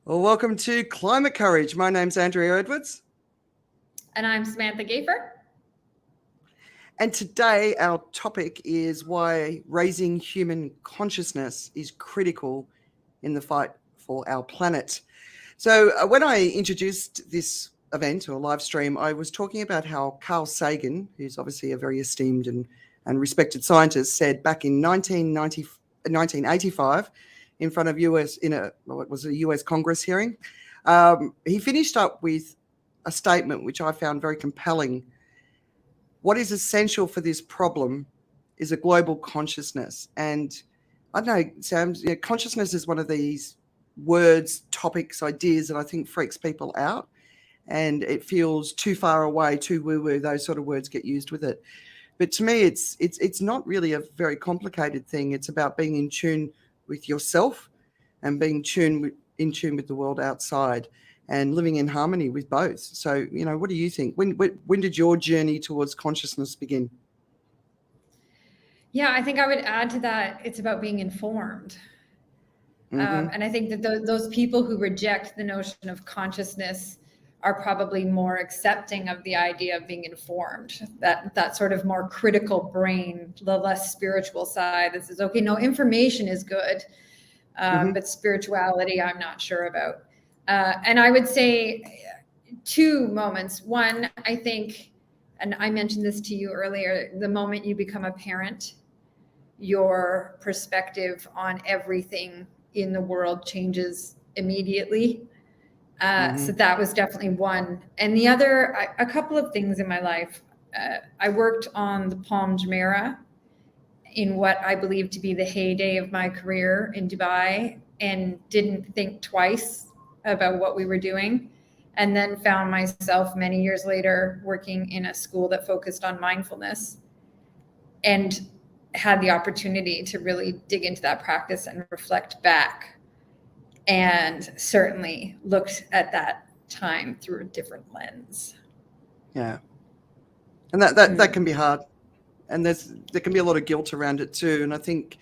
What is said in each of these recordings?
Well, welcome to Climate Courage. My name's Andrea Edwards. And I'm Samantha Gafer. And today our topic is why raising human consciousness is critical in the fight for our planet. So when I introduced this event or live stream, I was talking about how Carl Sagan, who's obviously a very esteemed and respected scientist, said back in 1985 in front of US a US Congress hearing, he finished up with a statement which I found very compelling. What is essential for this problem is a global consciousness. And I don't know, Sam, consciousness is one of these words, topics, ideas that I think freaks people out. And it feels too far away, too woo-woo, those sort of words get used with it. But to me, it's not really a very complicated thing. It's about being in tune with yourself and being in tune with the world outside and living in harmony with both. So, what do you think? When did your journey towards consciousness begin? Yeah, I think I would add to that, it's about being informed. Mm-hmm. And I think that those people who reject the notion of consciousness are probably more accepting of the idea of being informed, that sort of more critical brain, the less spiritual side that says, okay, no, information is good, but spirituality, I'm not sure about. And I would say two moments. One, I think, and I mentioned this to you earlier, the moment you become a parent, your perspective on everything in the world changes immediately. So that was definitely one. And the other, a couple of things in my life. I worked on the Palm Jumeirah in what I believe to be the heyday of my career in Dubai, and didn't think twice about what we were doing. And then found myself many years later working in a school that focused on mindfulness, and had the opportunity to really dig into that practice and reflect back. And certainly looked at that time through a different lens. Yeah. And that can be hard. And there can be a lot of guilt around it too. And I think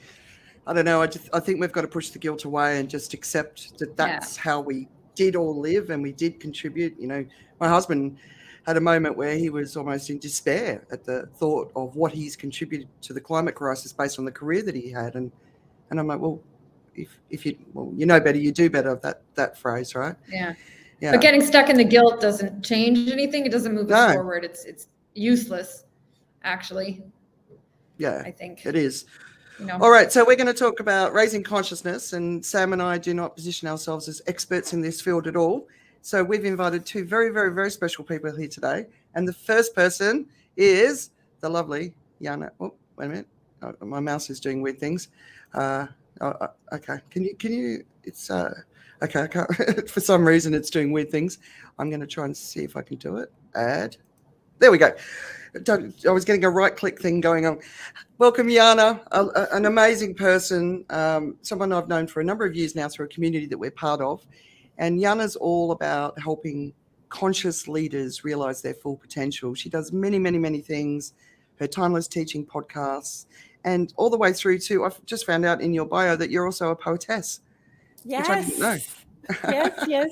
we've got to push the guilt away and just accept that that's how we did all live and we did contribute. My husband had a moment where he was almost in despair at the thought of what he's contributed to the climate crisis based on the career that he had. And I'm like, well, if you know better, you do better, that phrase, right? Yeah. But getting stuck in the guilt doesn't change anything. It doesn't move us forward. It's useless, actually. Yeah, I think it is. All right, so we're going to talk about raising consciousness, and Sam and I do not position ourselves as experts in this field at all. So we've invited two very, very, very special people here today. And the first person is the lovely Jana. Oh, wait a minute. Oh, my mouse is doing weird things. Okay. Can you, it's, okay. I can't, for some reason it's doing weird things. I'm going to try and see if I can do it. Add. There we go. I was getting a right click thing going on. Welcome, Jana, an amazing person, someone I've known for a number of years now through a community that we're part of. And Jana's all about helping conscious leaders realize their full potential. She does many, many, many things, her timeless teaching podcasts, and all the way through to, I've just found out in your bio that you're also a poetess, which I didn't know. Yes.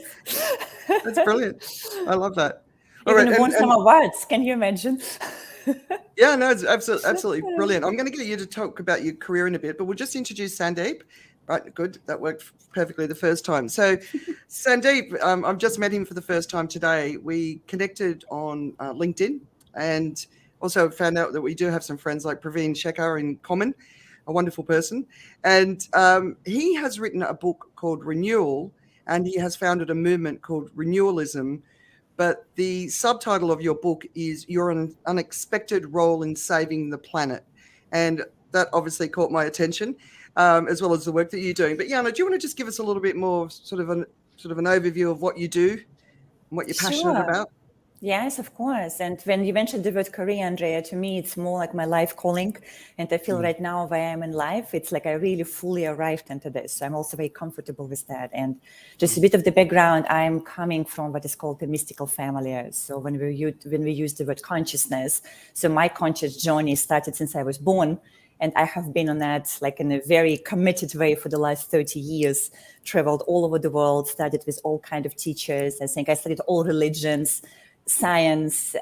That's brilliant. I love that. Even won some awards. Can you imagine? Yeah, no, it's absolutely brilliant. I'm going to get you to talk about your career in a bit, but we'll just introduce Sandeep. Right, good. That worked perfectly the first time. So Sandeep, I've just met him for the first time today. We connected on LinkedIn, and also found out that we do have some friends like Praveen Shekhar in common, a wonderful person. And he has written a book called Renewal, and he has founded a movement called Renewalism. But the subtitle of your book is Your Unexpected Role in Saving the Planet. And that obviously caught my attention, as well as the work that you're doing. But Jana, do you want to just give us a little bit more sort of an overview of what you do and what you're passionate about? Yes, of course. And when you mentioned the word career, Andrea, to me, it's more like my life calling. And I feel right now where I am in life, it's like I really fully arrived into this. So I'm also very comfortable with that. And just a bit of the background, I'm coming from what is called the mystical family. So when we use the word consciousness, so my conscious journey started since I was born. And I have been on that like in a very committed way for the last 30 years, traveled all over the world, studied with all kinds of teachers. I think I studied all religions, science,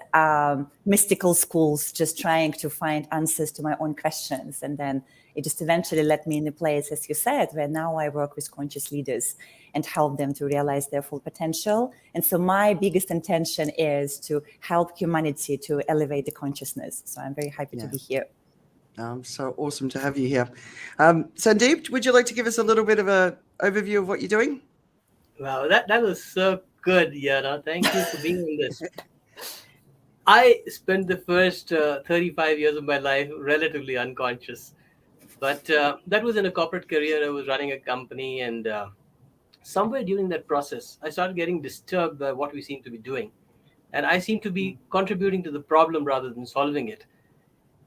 mystical schools, just trying to find answers to my own questions. And then it just eventually led me in a place, as you said, where now I work with conscious leaders and help them to realize their full potential. And so my biggest intention is to help humanity to elevate the consciousness. So I'm very happy to be here. So awesome to have you here. Sandeep, would you like to give us a little bit of an overview of what you're doing? Wow, that was so good, Yana. Thank you for being on this. I spent the first 35 years of my life relatively unconscious. But that was in a corporate career. I was running a company, and somewhere during that process, I started getting disturbed by what we seem to be doing. And I seem to be contributing to the problem rather than solving it.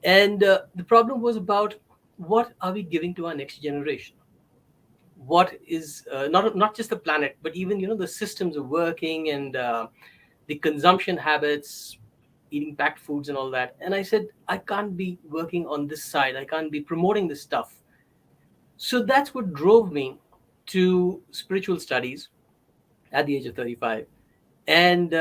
And the problem was about what are we giving to our next generation? What is not just the planet, but even the systems of working and the consumption habits, eating packed foods and all that. And I said, I can't be working on this side. I can't be promoting this stuff. So that's what drove me to spiritual studies at the age of 35. And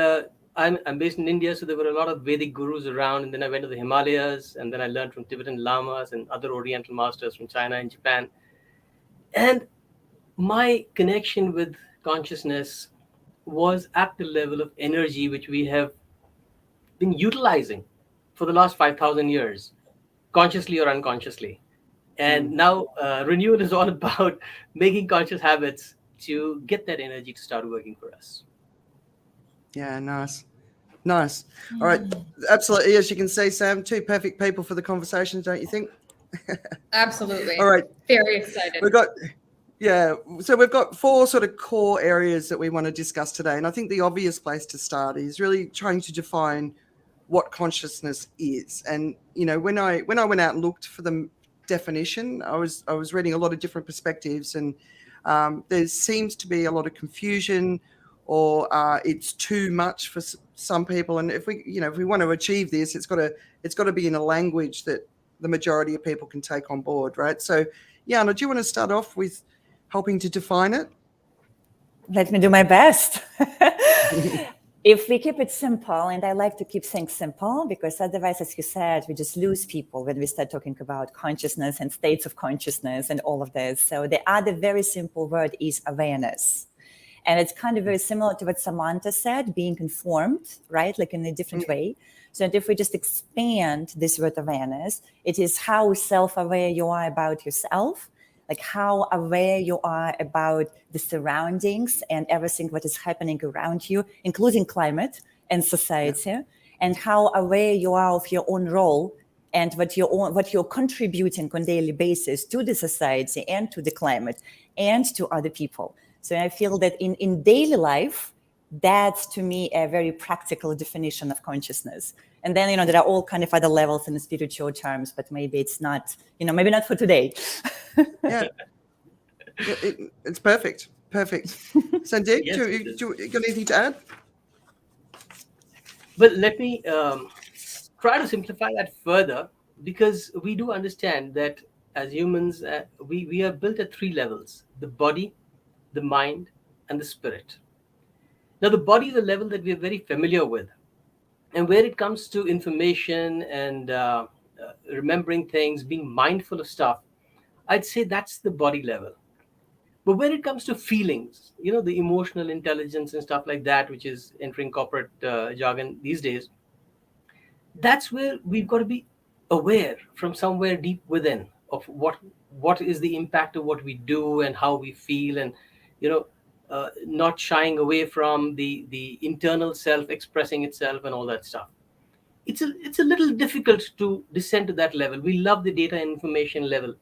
I'm based in India, so there were a lot of Vedic gurus around. And then I went to the Himalayas, and then I learned from Tibetan lamas and other Oriental masters from China and Japan. And my connection with consciousness was at the level of energy which we have been utilizing for the last 5,000 years, consciously or unconsciously. And now renewal is all about making conscious habits to get that energy to start working for us. Yeah, nice. All right, absolutely. As you can see, Sam, two perfect people for the conversation, don't you think? Absolutely. All right. Very excited. So we've got four sort of core areas that we want to discuss today. And I think the obvious place to start is really trying to define what consciousness is. And, when I went out and looked for the definition, I was reading a lot of different perspectives, and there seems to be a lot of confusion, or it's too much for some people. And if we want to achieve this, it's got to be in a language that the majority of people can take on board, right? So, Yana, do you want to start off with helping to define it? Let me do my best. If we keep it simple, and I like to keep things simple, because otherwise, as you said, we just lose people when we start talking about consciousness and states of consciousness and all of this. So the other very simple word is awareness. And it's kind of very similar to what Samantha said, being informed, right? Like in a different way. So if we just expand this word awareness, it is how self-aware you are about yourself, like how aware you are about the surroundings and everything what is happening around you, including climate and society, and how aware you are of your own role and what you're contributing on a daily basis to the society and to the climate and to other people. So I feel that in daily life, that's to me a very practical definition of consciousness. And then, there are all kind of other levels in the spiritual terms, but maybe it's not, maybe not for today. Yeah. It's perfect. Sandeep, Yes, do you got anything to add? But let me try to simplify that further, because we do understand that as humans, we are built at three levels: the body, the mind, and the spirit. Now, the body is a level that we are very familiar with. And where it comes to information and remembering things, being mindful of stuff, I'd say that's the body level. But when it comes to feelings, the emotional intelligence and stuff like that, which is entering corporate jargon these days, that's where we've got to be aware from somewhere deep within of what is the impact of what we do and how we feel, and not shying away from the internal self expressing itself and all that stuff. It's a little difficult to descend to that level. We love the data and information level,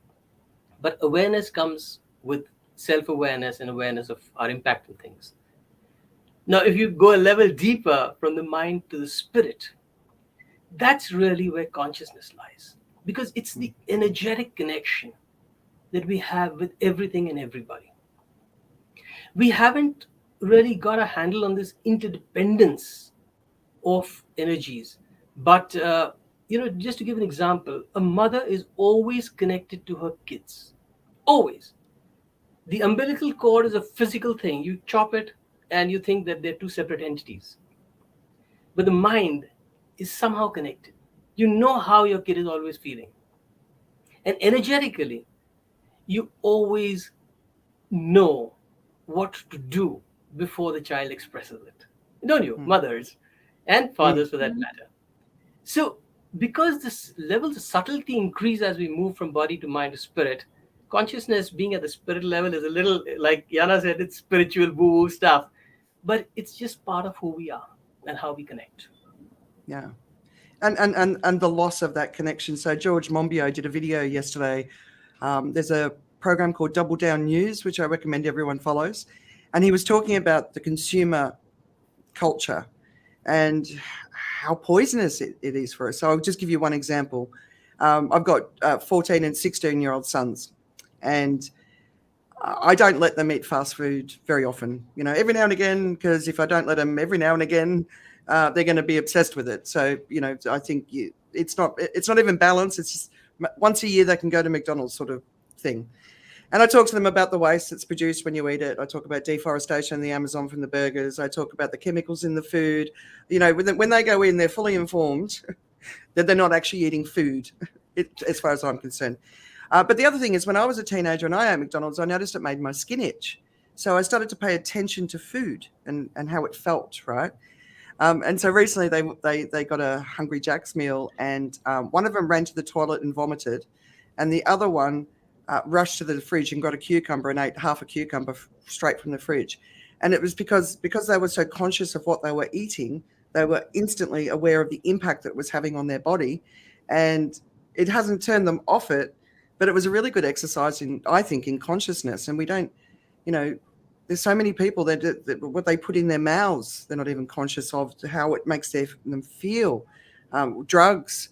but awareness comes with self-awareness and awareness of our impact on things. Now, if you go a level deeper from the mind to the spirit, that's really where consciousness lies, because it's the energetic connection that we have with everything and everybody. We haven't really got a handle on this interdependence of energies, but just to give an example, a mother is always connected to her kids. Always. The umbilical cord is a physical thing. You chop it and you think that they're two separate entities. But the mind is somehow connected. You know how your kid is always feeling. And energetically, you always know what to do before the child expresses it. Don't you? Mothers and fathers for that matter. So because this levels of subtlety increase as we move from body to mind to spirit, consciousness being at the spirit level is a little, like Yana said, it's spiritual woo stuff, but it's just part of who we are and how we connect. Yeah. And the loss of that connection. So George Monbiot did a video yesterday. There's a program called Double Down News, which I recommend everyone follows. And he was talking about the consumer culture and how poisonous it is for us. So I'll just give you one example. I've got 14 and 16-year-old sons, and I don't let them eat fast food very often, every now and again, because if I don't let them every now and again, they're going to be obsessed with it. So, I think it's not even balanced. It's just once a year they can go to McDonald's sort of thing. And I talk to them about the waste that's produced when you eat it. I talk about deforestation in the Amazon from the burgers. I talk about the chemicals in the food. When they go in, they're fully informed that they're not actually eating food, as far as I'm concerned. But the other thing is, when I was a teenager and I ate McDonald's, I noticed it made my skin itch. So I started to pay attention to food and how it felt, right? And so recently they got a Hungry Jack's meal, and one of them ran to the toilet and vomited, and the other one rushed to the fridge and got a cucumber and ate half a cucumber straight from the fridge. And it was because they were so conscious of what they were eating, they were instantly aware of the impact that it was having on their body. And it hasn't turned them off it, but it was a really good exercise in consciousness. And we don't, there's so many people that what they put in their mouths, they're not even conscious of how it makes them feel. Drugs,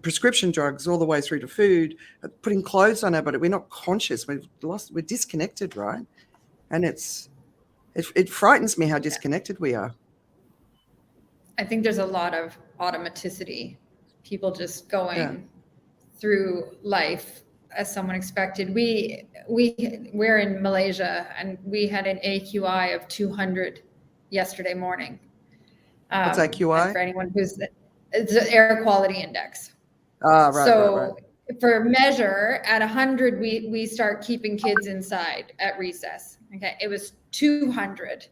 prescription drugs all the way through to food, putting clothes on our body. We're not conscious. We're disconnected, right? And it frightens me how disconnected we are. I think there's a lot of automaticity, people just going through life as someone expected. We're in Malaysia, and we had an AQI of 200 yesterday morning. What's AQI? For anyone it's the air quality index. Right. So for measure at 100, we start keeping kids inside at recess. Okay, it was 200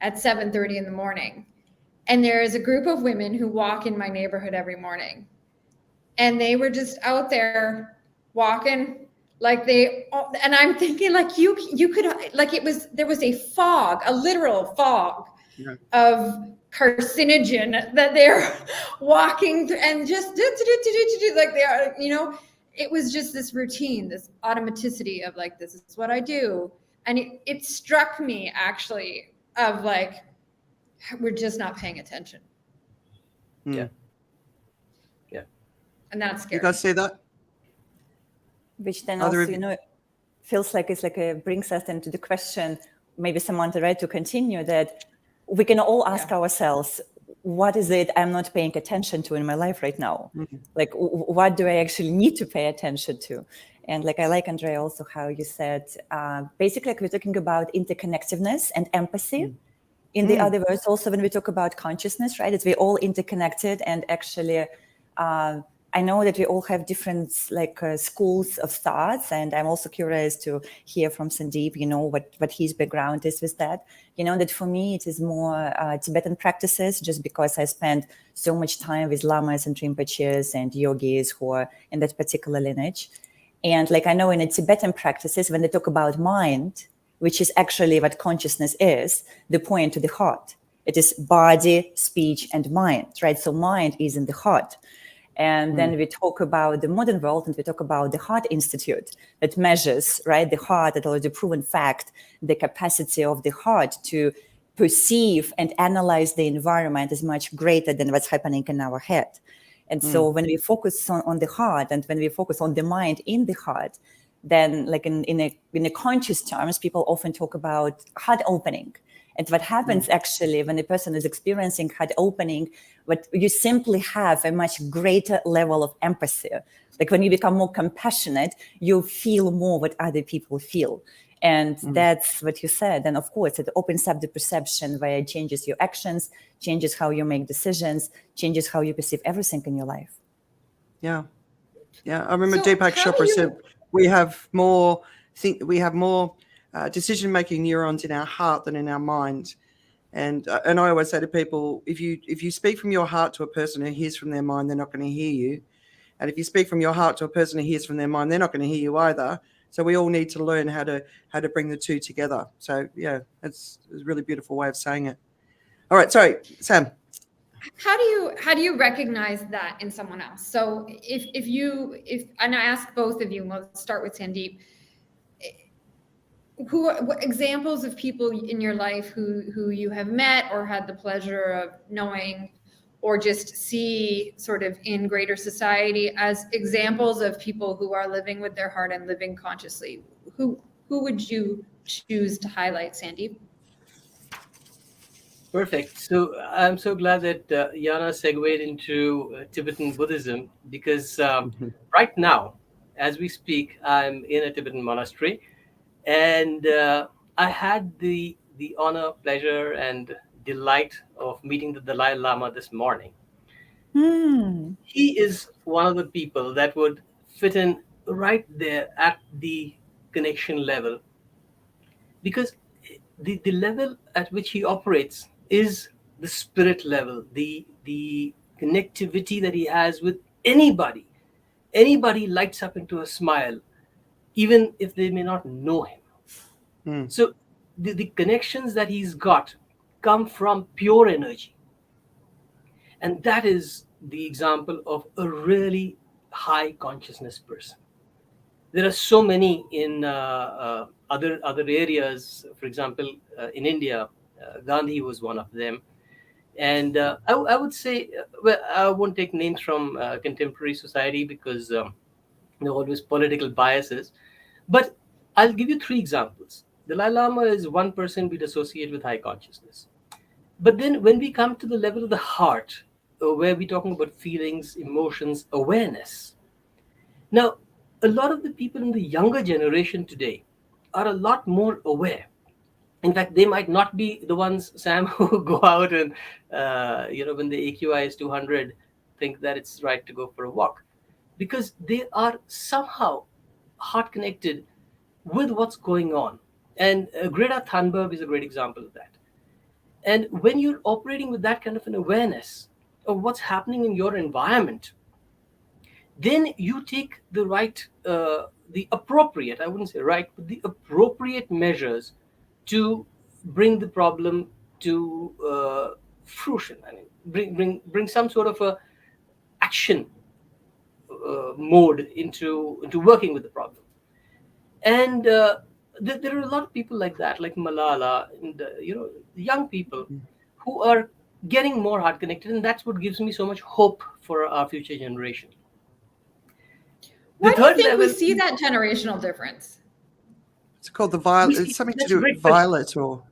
at 7:30 in the morning, and there is a group of women who walk in my neighborhood every morning, and they were just out there walking and I'm thinking, like, you could, like, there was a fog, a literal fog of carcinogen that they're walking through, and just like they are, it was just this routine, this automaticity of like, this is what I do. And it struck me actually of like, we're just not paying attention. Yeah. And that's scary. You guys see that? Which then also, feels like brings us into the question, maybe Samantha, right, to continue, that we can all ask ourselves, what is it I'm not paying attention to in my life right now? Mm-hmm. Like, what do I actually need to pay attention to? And like, I like, Andrea, also how you said, basically, like, we're talking about interconnectedness and empathy. In the other words, also when we talk about consciousness, right, it's we're all interconnected, and actually, I know that we all have different schools of thoughts, and I'm also curious to hear from Sandeep, what his background is with that. That for me, it is more Tibetan practices, just because I spent so much time with lamas and rinpoches and yogis who are in that particular lineage. And like, I know in the Tibetan practices, when they talk about mind, which is actually what consciousness is, they point to the heart. It is body, speech, and mind, right? So mind is in the heart. And then we talk about the modern world, and we talk about the Heart Institute that measures, right, the heart, that already proven fact, the capacity of the heart to perceive and analyze the environment is much greater than what's happening in our head. And so when we focus on the heart, and when we focus on the mind in the heart, then like in a conscious terms, people often talk about heart opening. And what happens actually when a person is experiencing heart opening, what you simply have a much greater level of empathy. Like when you become more compassionate, you feel more what other people feel. And that's what you said. And of course, it opens up the perception where it changes your actions, changes how you make decisions, changes how you perceive everything in your life. Yeah. Yeah. I remember So Deepak how do Chopra you- said we have more decision-making neurons in our heart than in our mind. And I always say to people, if you speak from your heart to a person who hears from their mind, they're not going to hear you. And if you speak from your heart to a person who hears from their mind, they're not going to hear you either. So we all need to learn how to bring the two together. So yeah, it's a really beautiful way of saying it. All right, sorry, Sam. How do you recognize that in someone else? So if and I ask both of you, we'll start with Sandeep. What examples of people in your life who you have met or had the pleasure of knowing, or just see sort of in greater society as examples of people who are living with their heart and living consciously? Who would you choose to highlight, Sandeep? Perfect. So I'm so glad that Yana segued into Tibetan Buddhism, because right now, as we speak, I'm in a Tibetan monastery, and I had the honor, pleasure, and delight of meeting the Dalai Lama this morning. He is one of the people that would fit in right there at the connection level, because the level at which he operates is the spirit level, the connectivity that he has with anybody. Anybody lights up into a smile, even if they may not know him. So the connections that he's got come from pure energy. And that is the example of a really high consciousness person. There are so many in other areas. For example, in India, Gandhi was one of them. And I would say, well, I won't take names from contemporary society, because there are always political biases. But I'll give you three examples. Dalai Lama is one person we'd associate with high consciousness. But then when we come to the level of the heart, where we're talking about feelings, emotions, awareness. Now, a lot of the people in the younger generation today are a lot more aware. In fact, they might not be the ones, Sam, who go out and, when the AQI is 200, think that it's right to go for a walk, because they are somehow heart connected with what's going on. And Greta Thunberg is a great example of that. And when you're operating with that kind of an awareness of what's happening in your environment, then you take the appropriate, I wouldn't say right, but the appropriate measures to bring the problem to fruition. I mean, bring some sort of a action mode into working with the problem. And there are a lot of people like that, like Malala, and young people who are getting more heart connected, and that's what gives me so much hope for our future generation. Why do you think we see that generational difference? It's called the violet. It's something to do with violet, or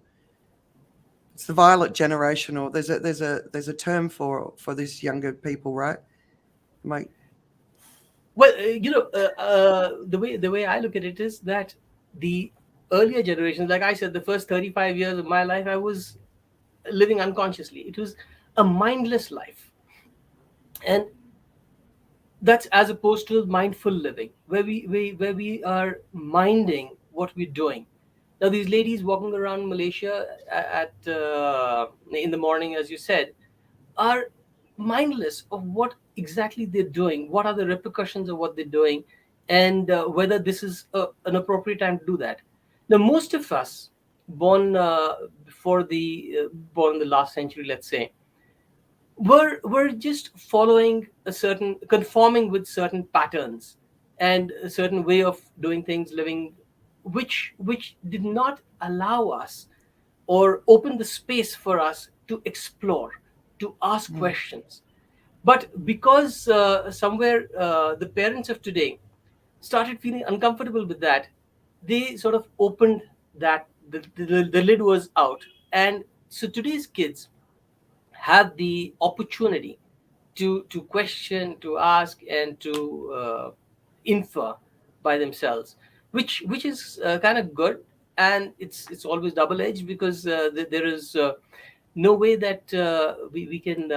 it's the violet generation, or there's a term for these younger people, right? Mike. Well, the way I look at it is that the earlier generations, like I said, the first 35 years of my life, I was living unconsciously. It was a mindless life. And that's as opposed to mindful living, where we are minding what we're doing. Now, these ladies walking around Malaysia in the morning, as you said, are mindless of what exactly they're doing, what are the repercussions of what they're doing, and whether this is an appropriate time to do that. Now, most of us born before born in the last century, let's say, were just following conforming with certain patterns and a certain way of doing things, living, which did not allow us or open the space for us to explore, to ask questions. But because somewhere the parents of today started feeling uncomfortable with that, they sort of opened that, the lid was out, And so today's kids have the opportunity to question, to ask, and to infer by themselves, which is kind of good. And it's always double edged, because there is no way that we can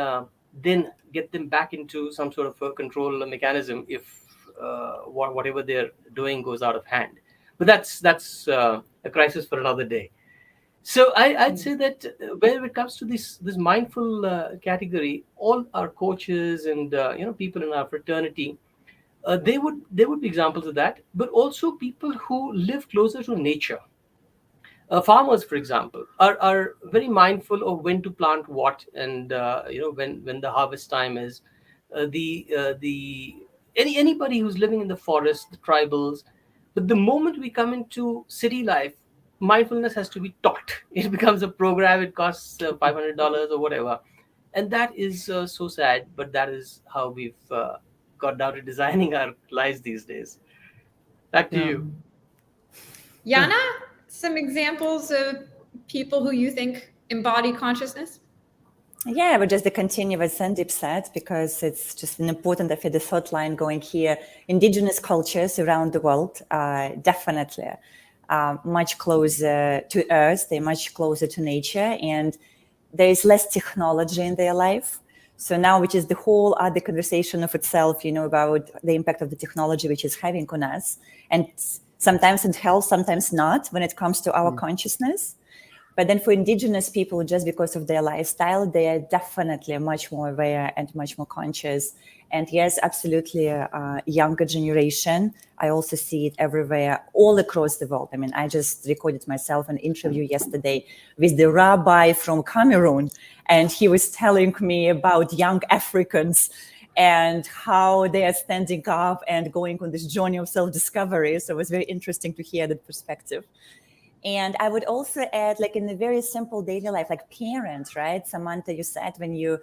then get them back into some sort of a control mechanism if whatever they're doing goes out of hand. But that's a crisis for another day. So I'd say that when it comes to this mindful category, all our coaches and people in our fraternity, they would be examples of that. But also people who live closer to nature. Farmers, for example, are very mindful of when to plant what, and when the harvest time is. Anybody who's living in the forest, the tribals. But the moment we come into city life, mindfulness has to be taught. It becomes a program. It costs $500 or whatever, and that is so sad. But that is how we've got down to designing our lives these days. Back to you. Yana, some examples of people who you think embody consciousness? Yeah, but just to continue what Sandeep said, because it's just an important, I feel, the thought line going here. Indigenous cultures around the world are definitely much closer to earth. They're much closer to nature, and there is less technology in their life. So now, which is the whole other conversation of itself, about the impact of the technology which is having on us. And sometimes it helps, sometimes not, when it comes to our consciousness. But then for indigenous people, just because of their lifestyle, they are definitely much more aware and much more conscious. And yes, absolutely, younger generation. I also see it everywhere, all across the world. I mean, I just recorded myself an interview yesterday with the rabbi from Cameroon, and he was telling me about young Africans and how they are standing up and going on this journey of self-discovery. So it was very interesting to hear that perspective. And I would also add, like in a very simple daily life, like parents, right? Samantha, you said when you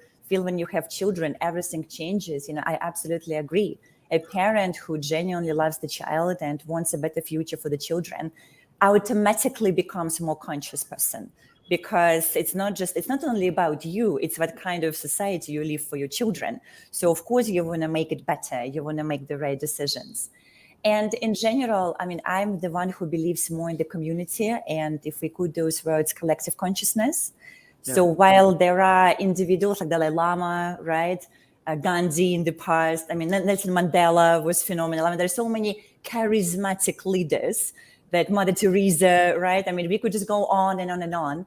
have children, everything changes. I absolutely agree. A parent who genuinely loves the child and wants a better future for the children automatically becomes a more conscious person, because it's not only about you, it's what kind of society you live for your children. So of course you want to make it better. You want to make the right decisions. And in general, I mean, I'm the one who believes more in the community, and if we could those words, collective consciousness. Yeah. So while there are individuals like Dalai Lama, right, Gandhi in the past, I mean, Nelson Mandela was phenomenal. I mean, there's so many charismatic leaders, that Mother Teresa, right? I mean, we could just go on and on and on.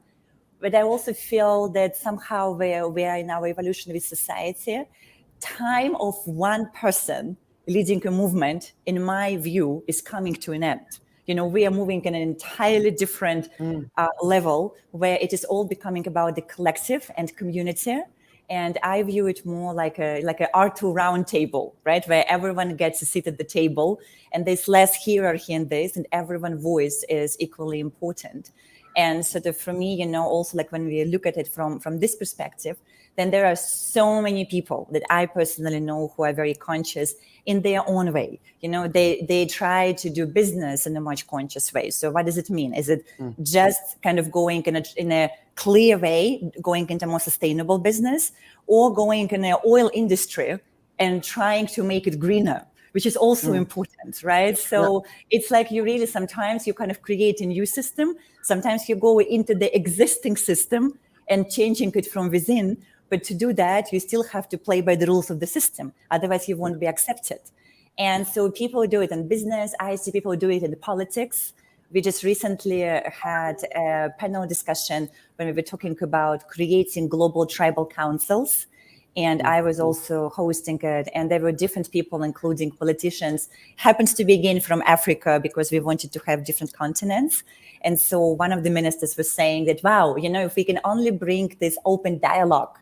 But I also feel that somehow we are in our evolution with society, time of one person leading a movement, in my view, is coming to an end. We are moving in an entirely different level, where it is all becoming about the collective and community. And I view it more like a R2 round table, right? Where everyone gets a seat at the table, and there's less hierarchy in this, and everyone's voice is equally important. And sort of for me, also like when we look at it from this perspective, then there are so many people that I personally know who are very conscious in their own way. They try to do business in a much conscious way. So what does it mean? Is it just kind of going in a clear way, going into more sustainable business, or going in the oil industry and trying to make it greener, which is also important, right? So it's like sometimes you kind of create a new system. Sometimes you go into the existing system and changing it from within. But to do that, you still have to play by the rules of the system. Otherwise, you won't be accepted. And so people do it in business. I see people do it in politics. We just recently had a panel discussion when we were talking about creating global tribal councils. And I was also hosting it. And there were different people, including politicians, happens to be again from Africa, because we wanted to have different continents. And so one of the ministers was saying that, wow, if we can only bring this open dialogue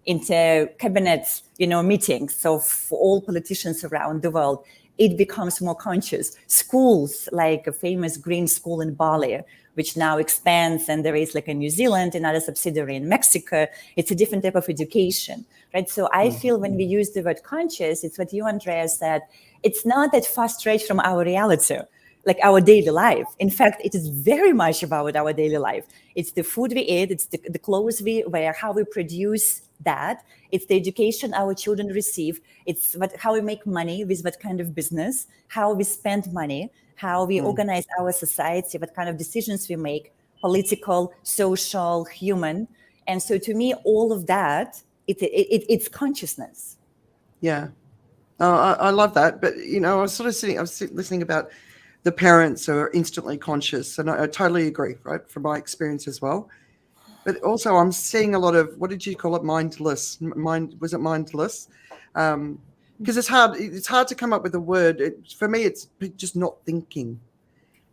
into cabinet, meetings, so for all politicians around the world, it becomes more conscious. Schools, like a famous green school in Bali, which now expands, and there is like a New Zealand, another subsidiary in Mexico. It's a different type of education, right? So I feel when we use the word conscious, it's what you, Andrea, said. It's not that far stretch from our reality. like our daily life. In fact, it is very much about our daily life. It's the food we eat, it's the clothes we wear, how we produce that. It's the education our children receive. It's how we make money, with what kind of business, how we spend money, how we organize our society, what kind of decisions we make, political, social, human. And so to me, all of that, it's consciousness. Yeah. I love that. But, I was listening about the parents are instantly conscious. And I totally agree, right, from my experience as well. But also I'm seeing a lot of, what did you call it? Mindless. Was it mindless? Because it's hard to come up with a word. For me, it's just not thinking.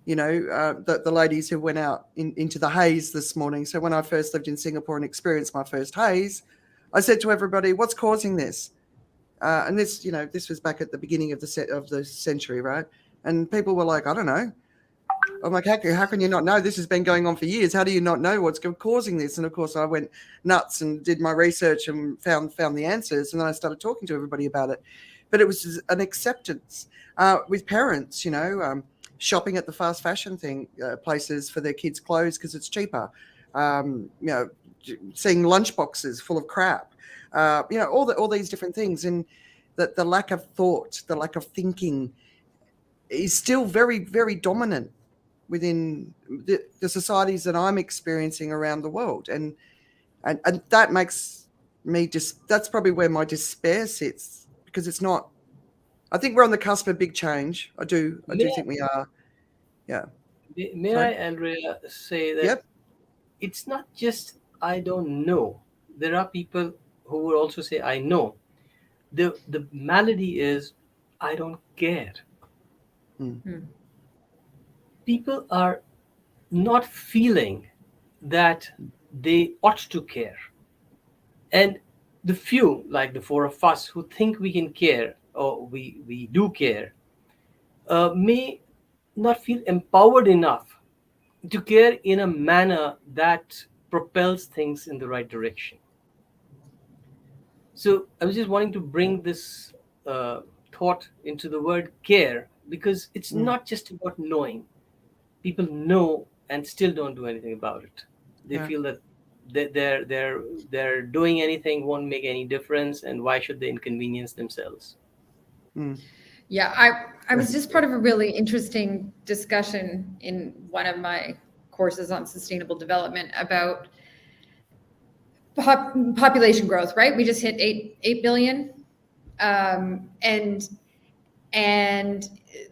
The ladies who went out into the haze this morning. So when I first lived in Singapore and experienced my first haze, I said to everybody, what's causing this? And this, this was back at the beginning of the century, right? And people were like, I don't know. I'm like, how can you not know? This has been going on for years. How do you not know what's causing this? And of course, I went nuts and did my research and found the answers. And then I started talking to everybody about it. But it was an acceptance with parents, shopping at the fast fashion places for their kids' clothes because it's cheaper. Seeing lunch boxes full of crap. All these different things, and that the lack of thought, the lack of thinking, is still very, very dominant within the societies that I'm experiencing around the world, and that makes me that's probably where my despair sits, because it's not. I think we're on the cusp of big change. I do think we are. Yeah. May I, Andrea, say that Yep. It's not just I don't know. There are people who would also say I know. The malady is I don't care. People are not feeling that they ought to care. And the few, like the four of us, who think we can care, or we do care, may not feel empowered enough to care in a manner that propels things in the right direction. So I was just wanting to bring this thought into the word care, because it's not just about knowing. People know and still don't do anything about it. They feel that they're doing anything won't make any difference, and why should they inconvenience themselves? Yeah, I was just part of a really interesting discussion in one of my courses on sustainable development about population growth, right? We just hit 8 billion. And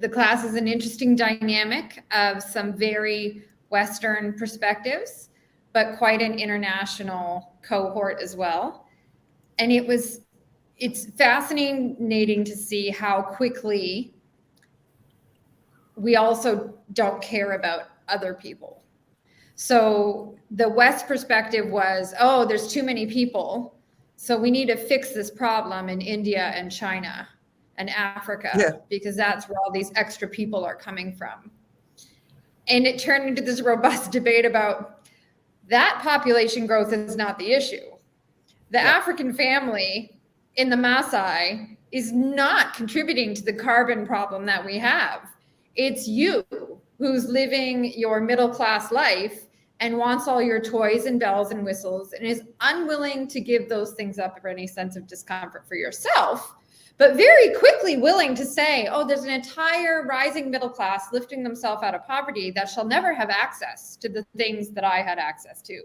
the class is an interesting dynamic of some very Western perspectives, but quite an international cohort as well. And it's fascinating to see how quickly we also don't care about other people. So the West perspective was, oh, there's too many people, so we need to fix this problem in India and China and Africa, because that's where all these extra people are coming from. And it turned into this robust debate about that population growth is not the issue. The African family in the Maasai is not contributing to the carbon problem that we have. It's you who's living your middle-class life and wants all your toys and bells and whistles and is unwilling to give those things up for any sense of discomfort for yourself, but very quickly willing to say, oh, there's an entire rising middle class lifting themselves out of poverty that shall never have access to the things that I had access to.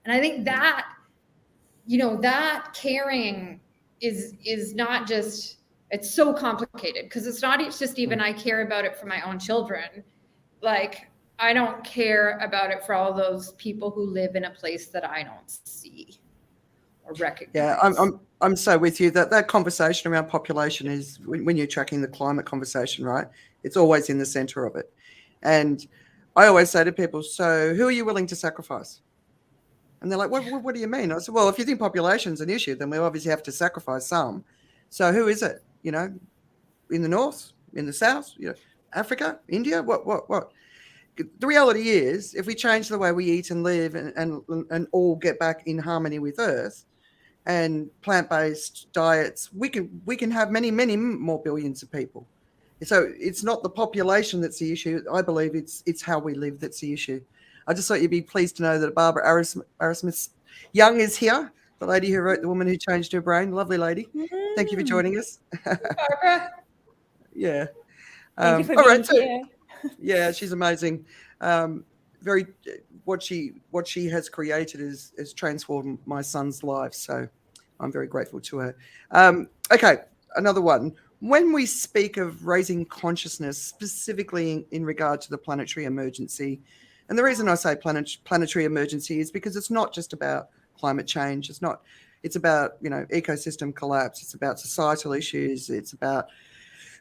And I think that, that caring is not just, it's so complicated, because it's not just even I care about it for my own children. Like, I don't care about it for all those people who live in a place that I don't see or recognize. Yeah, I'm so with you that conversation around population is, when you're tracking the climate conversation, right? It's always in the center of it. And I always say to people, so who are you willing to sacrifice? And they're like, what do you mean? I said, well, if you think population's an issue, then we obviously have to sacrifice some. So who is it? In the north, in the south, Africa, India, what? The reality is, if we change the way we eat and live and all get back in harmony with Earth and plant-based diets, we can have many, many more billions of people. So it's not the population that's the issue. I believe it's how we live that's the issue. I just thought you'd be pleased to know that Barbara Arrowsmith Young is here, the lady who wrote The Woman Who Changed Her Brain. Lovely lady. Thank you for joining us. Barbara. Yeah. Thank you for all being right, so, here. yeah, she's amazing. Very what she has created has transformed my son's life. So I'm very grateful to her. Okay, another one. When we speak of raising consciousness, specifically in regard to the planetary emergency, and the reason I say planetary emergency is because it's not just about climate change. It's about, ecosystem collapse. It's about societal issues. It's about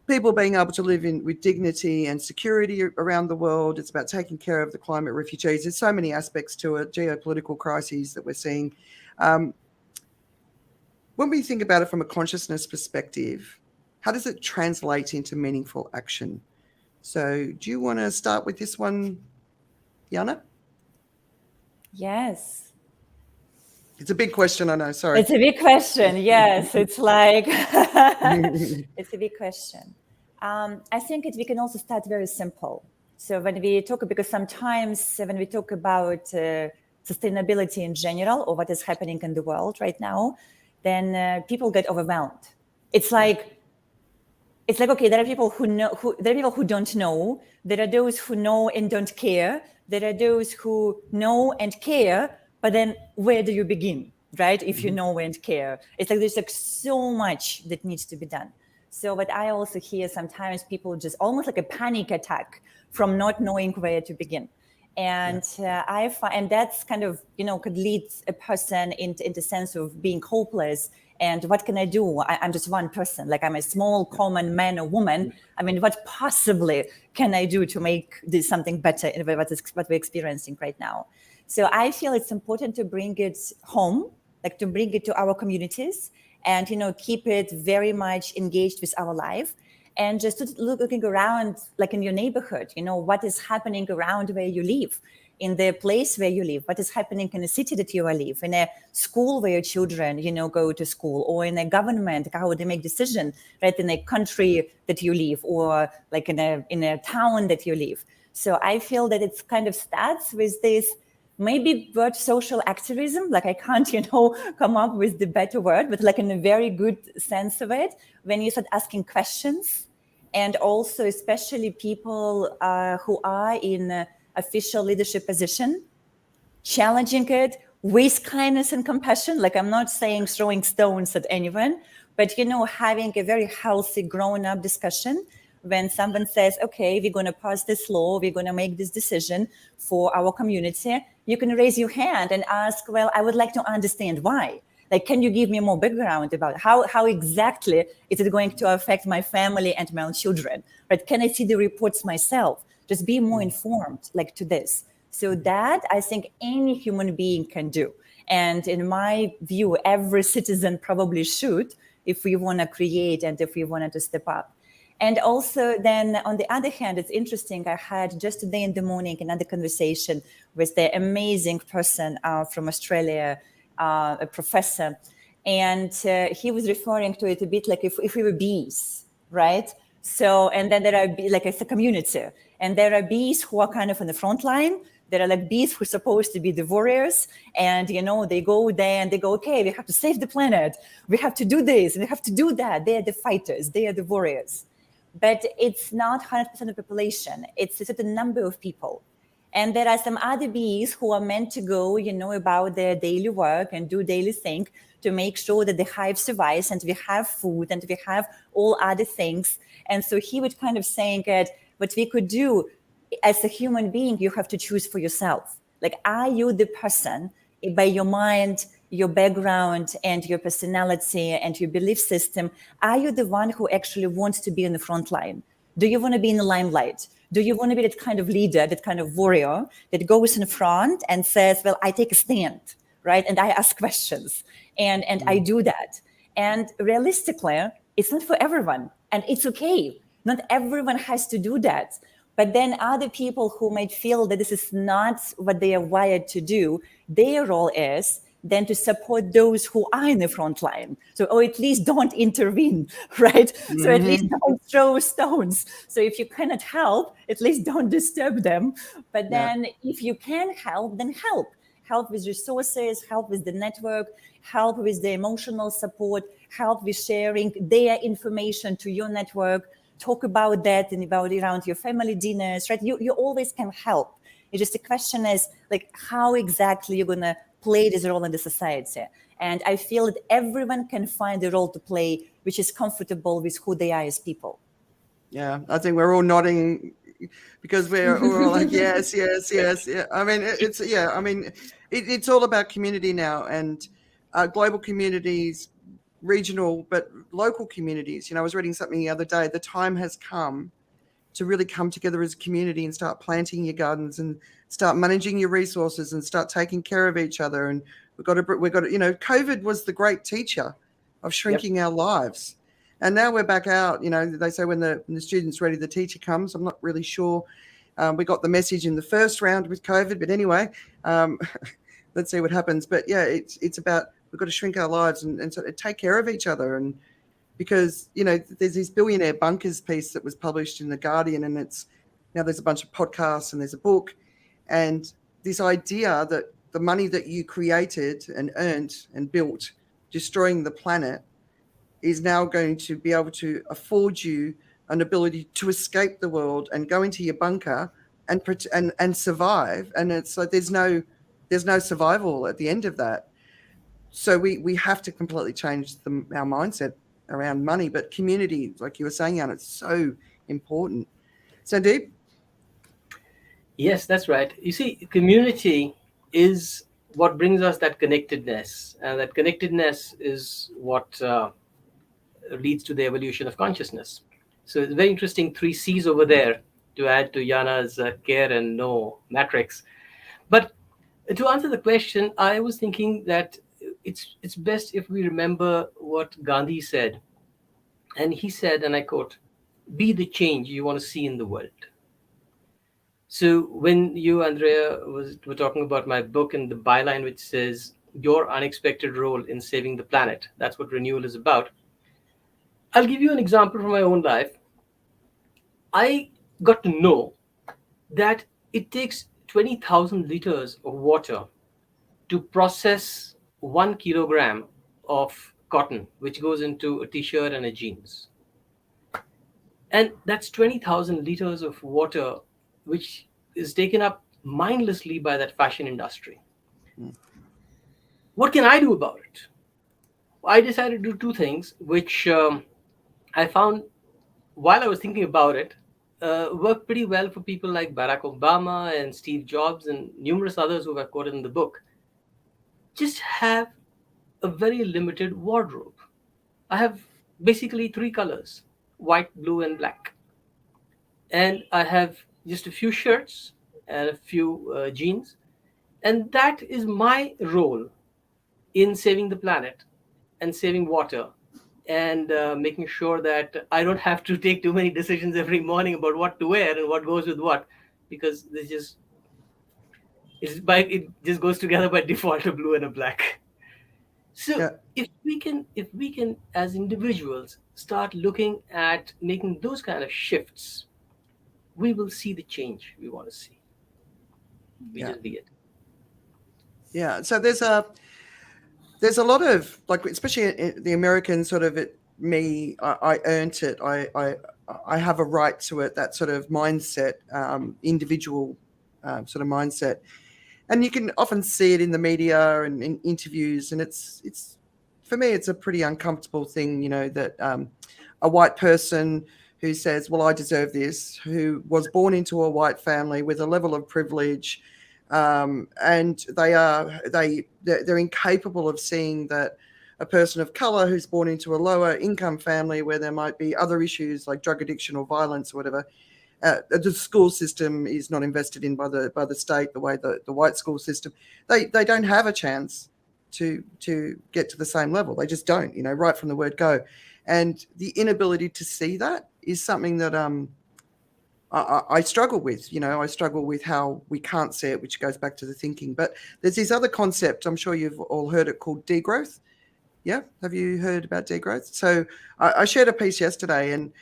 people being able to live with dignity and security around the world. It's about taking care of the climate refugees. There's so many aspects to it, geopolitical crises that we're seeing. When we think about it from a consciousness perspective, how does it translate into meaningful action? So do you want to start with this one, Jana? Yes. It's a big question, I know. Sorry. It's a big question. Yes, it's like, it's a big question. I think we can also start very simple. So when we talk, because sometimes when we talk about sustainability in general or what is happening in the world right now, then people get overwhelmed. It's like, okay, there are people there are people who don't know. There are those who know and don't care. There are those who know and care, but then where do you begin, right? If you know and care, it's like there's like so much that needs to be done. So what I also hear sometimes, people just almost like a panic attack from not knowing where to begin. And I find, and that's kind of, could lead a person into the sense of being hopeless. And what can I do? I'm just one person. Like, I'm a small common man or woman. I mean, what possibly can I do to make this something better in what we're experiencing right now? So I feel it's important to bring it home, like to bring it to our communities and, keep it very much engaged with our life. And just looking around, like in your neighborhood, what is happening around where you live, in the place where you live, what is happening in the city that you live, in a school where your children, go to school, or in a government, how they make decisions, right, in a country that you live, or like in a town that you live. So I feel that it's kind of starts with this maybe word social activism, like I can't, come up with the better word, but like in a very good sense of it, when you start asking questions, and also especially people who are in official leadership position, challenging it with kindness and compassion. Like, I'm not saying throwing stones at anyone, but, having a very healthy grown-up discussion. When someone says, okay, we're going to pass this law, we're going to make this decision for our community, you can raise your hand and ask, well, I would like to understand why. Like, can you give me more background about how exactly is it going to affect my family and my own children? Right? Can I see the reports myself? Just be more informed, like, to this. So that I think any human being can do. And in my view, every citizen probably should, if we want to create and if we wanted to step up. And also then on the other hand, it's interesting. I had just today in the morning another conversation with the amazing person from Australia, a professor. And he was referring to it a bit like if we were bees, right? So, and then there are, like, it's a community. And there are bees who are kind of on the front line. There are like bees who are supposed to be the warriors. And, they go there and they go, okay, we have to save the planet. We have to do this. We have to do that. They are the fighters. They are the warriors. But it's not 100% of the population. It's a certain number of people. And there are some other bees who are meant to go, about their daily work and do daily thing to make sure that the hive survives and we have food and we have all other things. And so he was kind of saying that what we could do as a human being, you have to choose for yourself. Like, are you the person by your mind, your background and your personality and your belief system, are you the one who actually wants to be in the front line? Do you want to be in the limelight? Do you want to be that kind of leader, that kind of warrior that goes in front and says, well, I take a stand, right? And I ask questions and I do that. And realistically, it's not for everyone, and it's okay. Not everyone has to do that. But then other people who might feel that this is not what they are wired to do, their role is than to support those who are in the front line. So, or at least don't intervene, right? So at least don't throw stones. So if you cannot help, at least don't disturb them. But then if you can help, then help. Help with resources, help with the network, help with the emotional support, help with sharing their information to your network. Talk about that and about around your family dinners, right? You always can help. It's just the question is like how exactly you're gonna play this role in the society. And I feel that everyone can find a role to play which is comfortable with who they are as people. Yeah, I think we're all nodding because we're all like, yes. Yeah. I mean, it's all about community now, and global communities, regional, but local communities. I was reading something the other day. The time has come to really come together as a community and start planting your gardens and start managing your resources and start taking care of each other. And we've got to, COVID was the great teacher of shrinking our lives. And now we're back out. They say when the student's ready, the teacher comes. I'm not really sure. We got the message in the first round with COVID, but anyway, let's see what happens. But yeah, it's about we've got to shrink our lives and sort of take care of each other. And because there's this billionaire bunkers piece that was published in The Guardian, and it's now there's a bunch of podcasts and there's a book, and this idea that the money that you created and earned and built destroying the planet is now going to be able to afford you an ability to escape the world and go into your bunker and survive. And it's like there's no survival at the end of that. So we have to completely change our mindset around money, but community, like you were saying, Jan, it's so important. Sandeep? Yes, that's right. You see, community is what brings us that connectedness, and that connectedness is what leads to the evolution of consciousness. So it's very interesting 3 C's over there to add to Jana's care and know matrix. But to answer the question, I was thinking that it's best if we remember what Gandhi said. And he said, and I quote, "Be the change you want to see in the world." So when you, Andrea, were talking about my book and the byline which says your unexpected role in saving the planet, that's what renewal is about. I'll give you an example from my own life. I got to know that it takes 20,000 liters of water to process 1 kilogram of cotton, which goes into a t-shirt and a jeans. And that's 20,000 liters of water, which is taken up mindlessly by that fashion industry. What can I do about it? I decided to do 2 things, which I found while I was thinking about it, worked pretty well for people like Barack Obama and Steve Jobs and numerous others who were quoted in the book. Just have a very limited wardrobe. I have basically 3 colors, white, blue, and black. And I have just a few shirts and a few jeans. And that is my role in saving the planet and saving water and making sure that I don't have to take too many decisions every morning about what to wear and what goes with what, because it just goes together by default, a blue and a black. So if we can as individuals start looking at making those kind of shifts, we will see the change we want to see. We just be it. Yeah. So there's a lot of, like, especially the American sort of I earned it. I have a right to it. That sort of mindset, individual sort of mindset, and you can often see it in the media and in interviews. And it's for me, it's a pretty uncomfortable thing, that a white person who says, "Well, I deserve this," who was born into a white family with a level of privilege. And they're incapable of seeing that a person of color who's born into a lower income family where there might be other issues like drug addiction or violence or whatever, the school system is not invested in by the state the way the white school system. They don't have a chance to get to the same level. They just don't, right from the word go. And the inability to see that is something that I struggle with. I struggle with how we can't see it, which goes back to the thinking. But there's this other concept, I'm sure you've all heard it, called degrowth. Yeah, have you heard about degrowth? So I shared a piece yesterday, and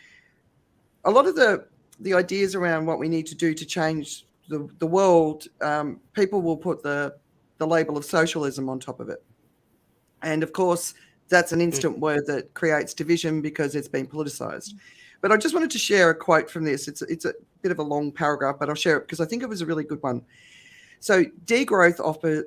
a lot of the ideas around what we need to do to change the world, people will put the label of socialism on top of it. And of course, that's an instant word that creates division because it's been politicized. But I just wanted to share a quote from this. It's a bit of a long paragraph, but I'll share it because I think it was a really good one. So degrowth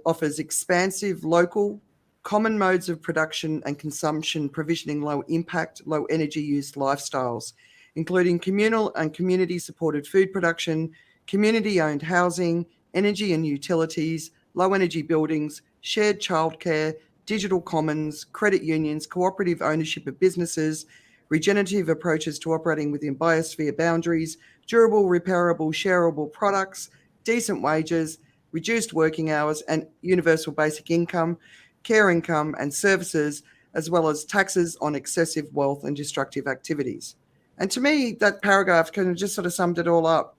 offers expansive local common modes of production and consumption, provisioning low impact, low energy use lifestyles, including communal and community supported food production, community owned housing, energy and utilities, low energy buildings, shared childcare, digital commons, credit unions, cooperative ownership of businesses, regenerative approaches to operating within biosphere boundaries, durable, repairable, shareable products, decent wages, reduced working hours, and universal basic income, care income and services, as well as taxes on excessive wealth and destructive activities. And to me, that paragraph kind of just sort of summed it all up.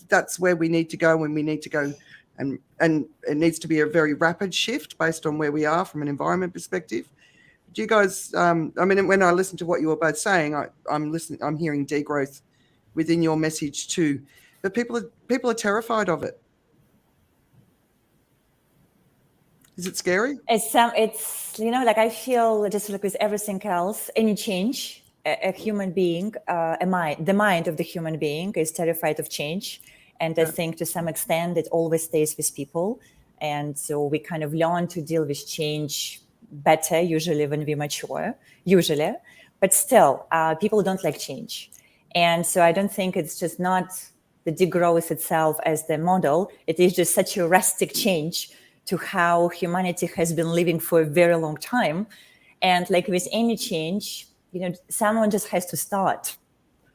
That's where we need to go when we need to go. And it needs to be a very rapid shift based on where we are from an environment perspective. Do you guys, I mean, when I listen to what you were both saying, I'm hearing degrowth within your message too. But people are terrified of it. Is it scary? It's like I feel just like with everything else, any change, a human being, the mind of the human being is terrified of change. And I think to some extent it always stays with people. And so we kind of learn to deal with change better, usually when we mature, but still people don't like change. And so I don't think it's just not the degrowth itself as the model. It is just such a drastic change to how humanity has been living for a very long time. And like with any change, someone just has to start.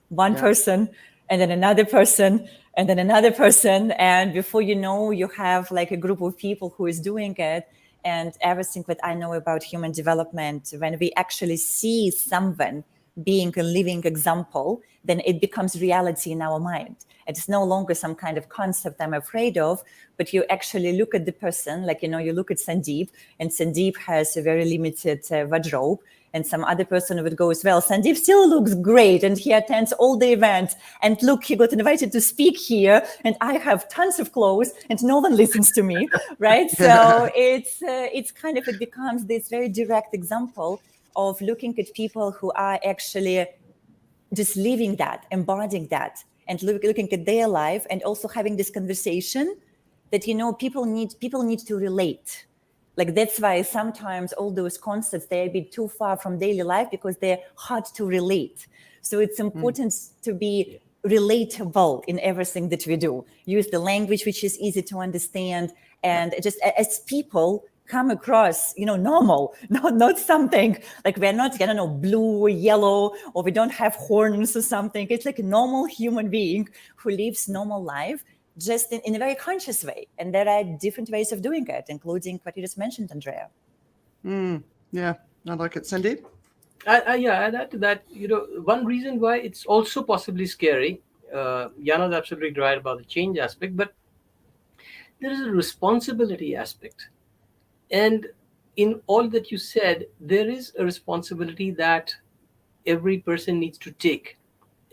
One person, and then another person, and then another person. And before you know, you have like a group of people who is doing it. And everything that I know about human development, when we actually see someone being a living example, then it becomes reality in our mind. It's no longer some kind of concept I'm afraid of, but you actually look at the person, like, you look at Sandeep, and Sandeep has a very limited wardrobe, and some other person would go as well. Sandeep still looks great, and he attends all the events, and look, he got invited to speak here, and I have tons of clothes, and no one listens to me, right? So it's kind of, it becomes this very direct example of looking at people who are actually just living that, embodying that, and looking at their life, and also having this conversation that, people need to relate. Like, that's why sometimes all those concepts, they're a bit too far from daily life because they're hard to relate. So it's important to be relatable in everything that we do. Use the language which is easy to understand, and just as people come across, normal, not something like we're not, blue or yellow, or we don't have horns or something. It's like a normal human being who lives normal life, just in a very conscious way. And there are different ways of doing it, including what you just mentioned, Andrea. Yeah, I like it. Sandeep? I'd add to that, one reason why it's also possibly scary, Yana's absolutely right about the change aspect, but there is a responsibility aspect. And in all that you said, there is a responsibility that every person needs to take.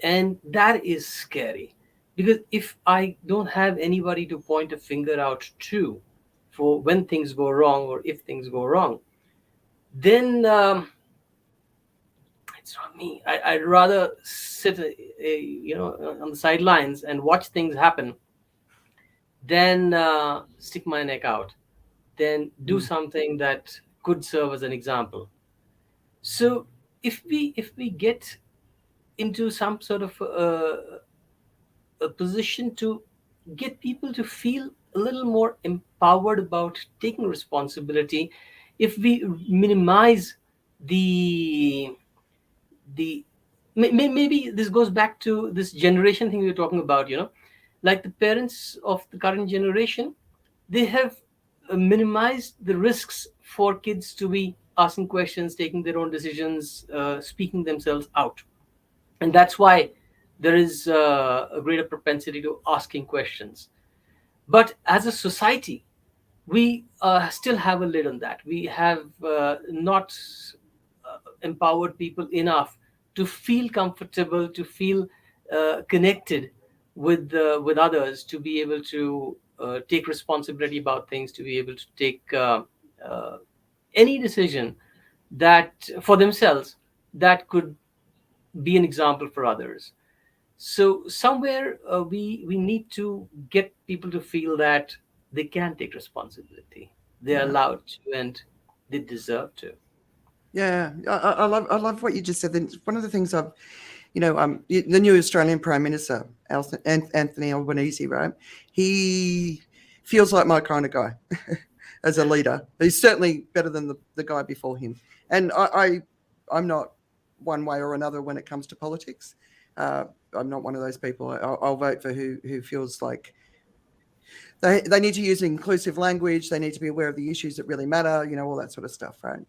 And that is scary. Because if I don't have anybody to point a finger out to for when things go wrong or if things go wrong, then it's not me. I'd rather sit, on the sidelines and watch things happen than stick my neck out. Then do something that could serve as an example. So if we get into some sort of a position to get people to feel a little more empowered about taking responsibility, if we minimize maybe this goes back to this generation thing we were talking about, like the parents of the current generation, they have minimized the risks for kids to be asking questions, taking their own decisions, speaking themselves out. And that's why there is a greater propensity to asking questions. But as a society, we still have a lid on that. We have not empowered people enough to feel comfortable, to feel connected with others, to be able to take responsibility about things, to be able to take uh, any decision that for themselves that could be an example for others. So somewhere we need to get people to feel that they can take responsibility, they're Yeah. allowed to, and they deserve to. Yeah, I love what you just said. Then one of the things I've, the new Australian Prime Minister, Anthony Albanese, right? He feels like my kind of guy as a leader. He's certainly better than the guy before him. And I'm not one way or another when it comes to politics. I'm not one of those people. I'll vote for who feels like they need to use inclusive language. They need to be aware of the issues that really matter. All that sort of stuff, right?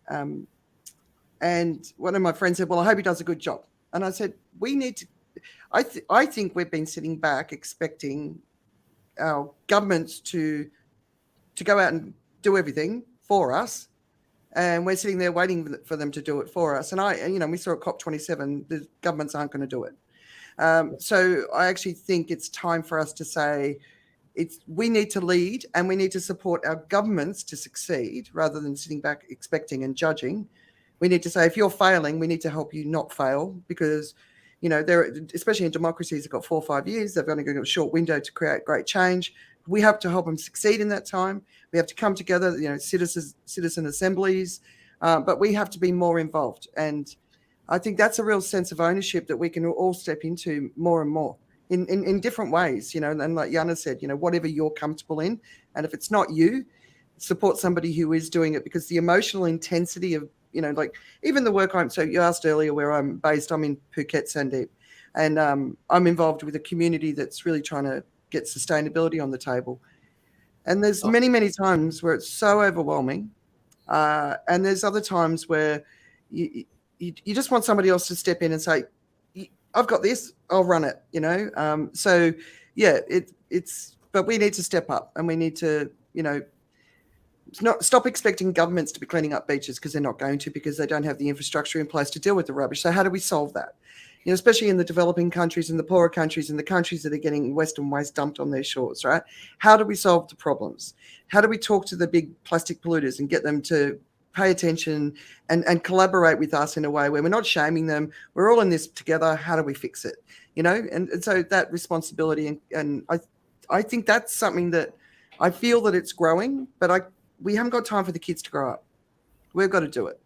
And one of my friends said, well, I hope he does a good job. And I said, we need to, I think we've been sitting back expecting our governments to go out and do everything for us. And we're sitting there waiting for them to do it for us. And we saw at COP27, the governments aren't going to do it. So I actually think it's time for us to say, we need to lead and we need to support our governments to succeed rather than sitting back expecting and judging. We need to say, if you're failing, we need to help you not fail because, especially in democracies, they've got 4 or 5 years. They've only got a short window to create great change. We have to help them succeed in that time. We have to come together, citizen assemblies, but we have to be more involved. And I think that's a real sense of ownership that we can all step into more and more in different ways, and like Jana said, whatever you're comfortable in. And if it's not you, support somebody who is doing it, because the emotional intensity of, like even the work so you asked earlier where I'm based, I'm in Phuket, Sandeep, and I'm involved with a community that's really trying to get sustainability on the table. And there's many, many times where it's so overwhelming. And there's other times where you just want somebody else to step in and say, I've got this, I'll run it, So yeah, but we need to step up and we need to, stop expecting governments to be cleaning up beaches, because they're not going to, because they don't have the infrastructure in place to deal with the rubbish. So how do we solve that? Especially in the developing countries and the poorer countries and the countries that are getting Western waste dumped on their shores, right? How do we solve the problems? How do we talk to the big plastic polluters and get them to pay attention and collaborate with us in a way where we're not shaming them? We're all in this together. How do we fix it? And so that responsibility, and I think that's something that I feel that it's growing, but we haven't got time for the kids to grow up. We've got to do it,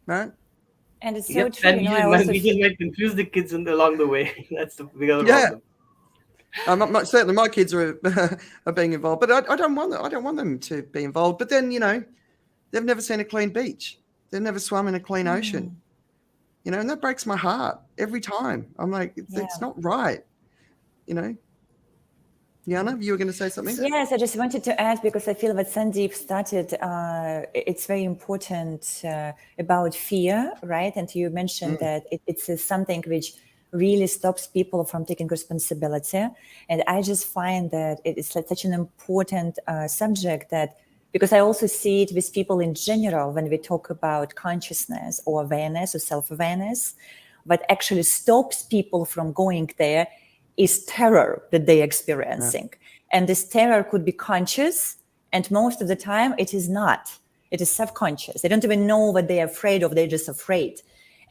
right? And it's so true. And we just might confuse the kids along the way. That's the bigger problem. Certainly, my kids are being involved, but I don't want them to be involved. But then, they've never seen a clean beach. They've never swum in a clean ocean. And that breaks my heart every time. I'm like, it's not right. Jana, you were going to say something? Yes, I just wanted to add, because I feel that Sandeep started, it's very important about fear, right? And you mentioned that it's something which really stops people from taking responsibility. And I just find that it is such an important subject that, because I also see it with people in general when we talk about consciousness or awareness or self-awareness, what actually stops people from going there is terror that they're experiencing. And this terror could be conscious, and most of the time it is not. It is subconscious. They don't even know what they're afraid of, they're just afraid.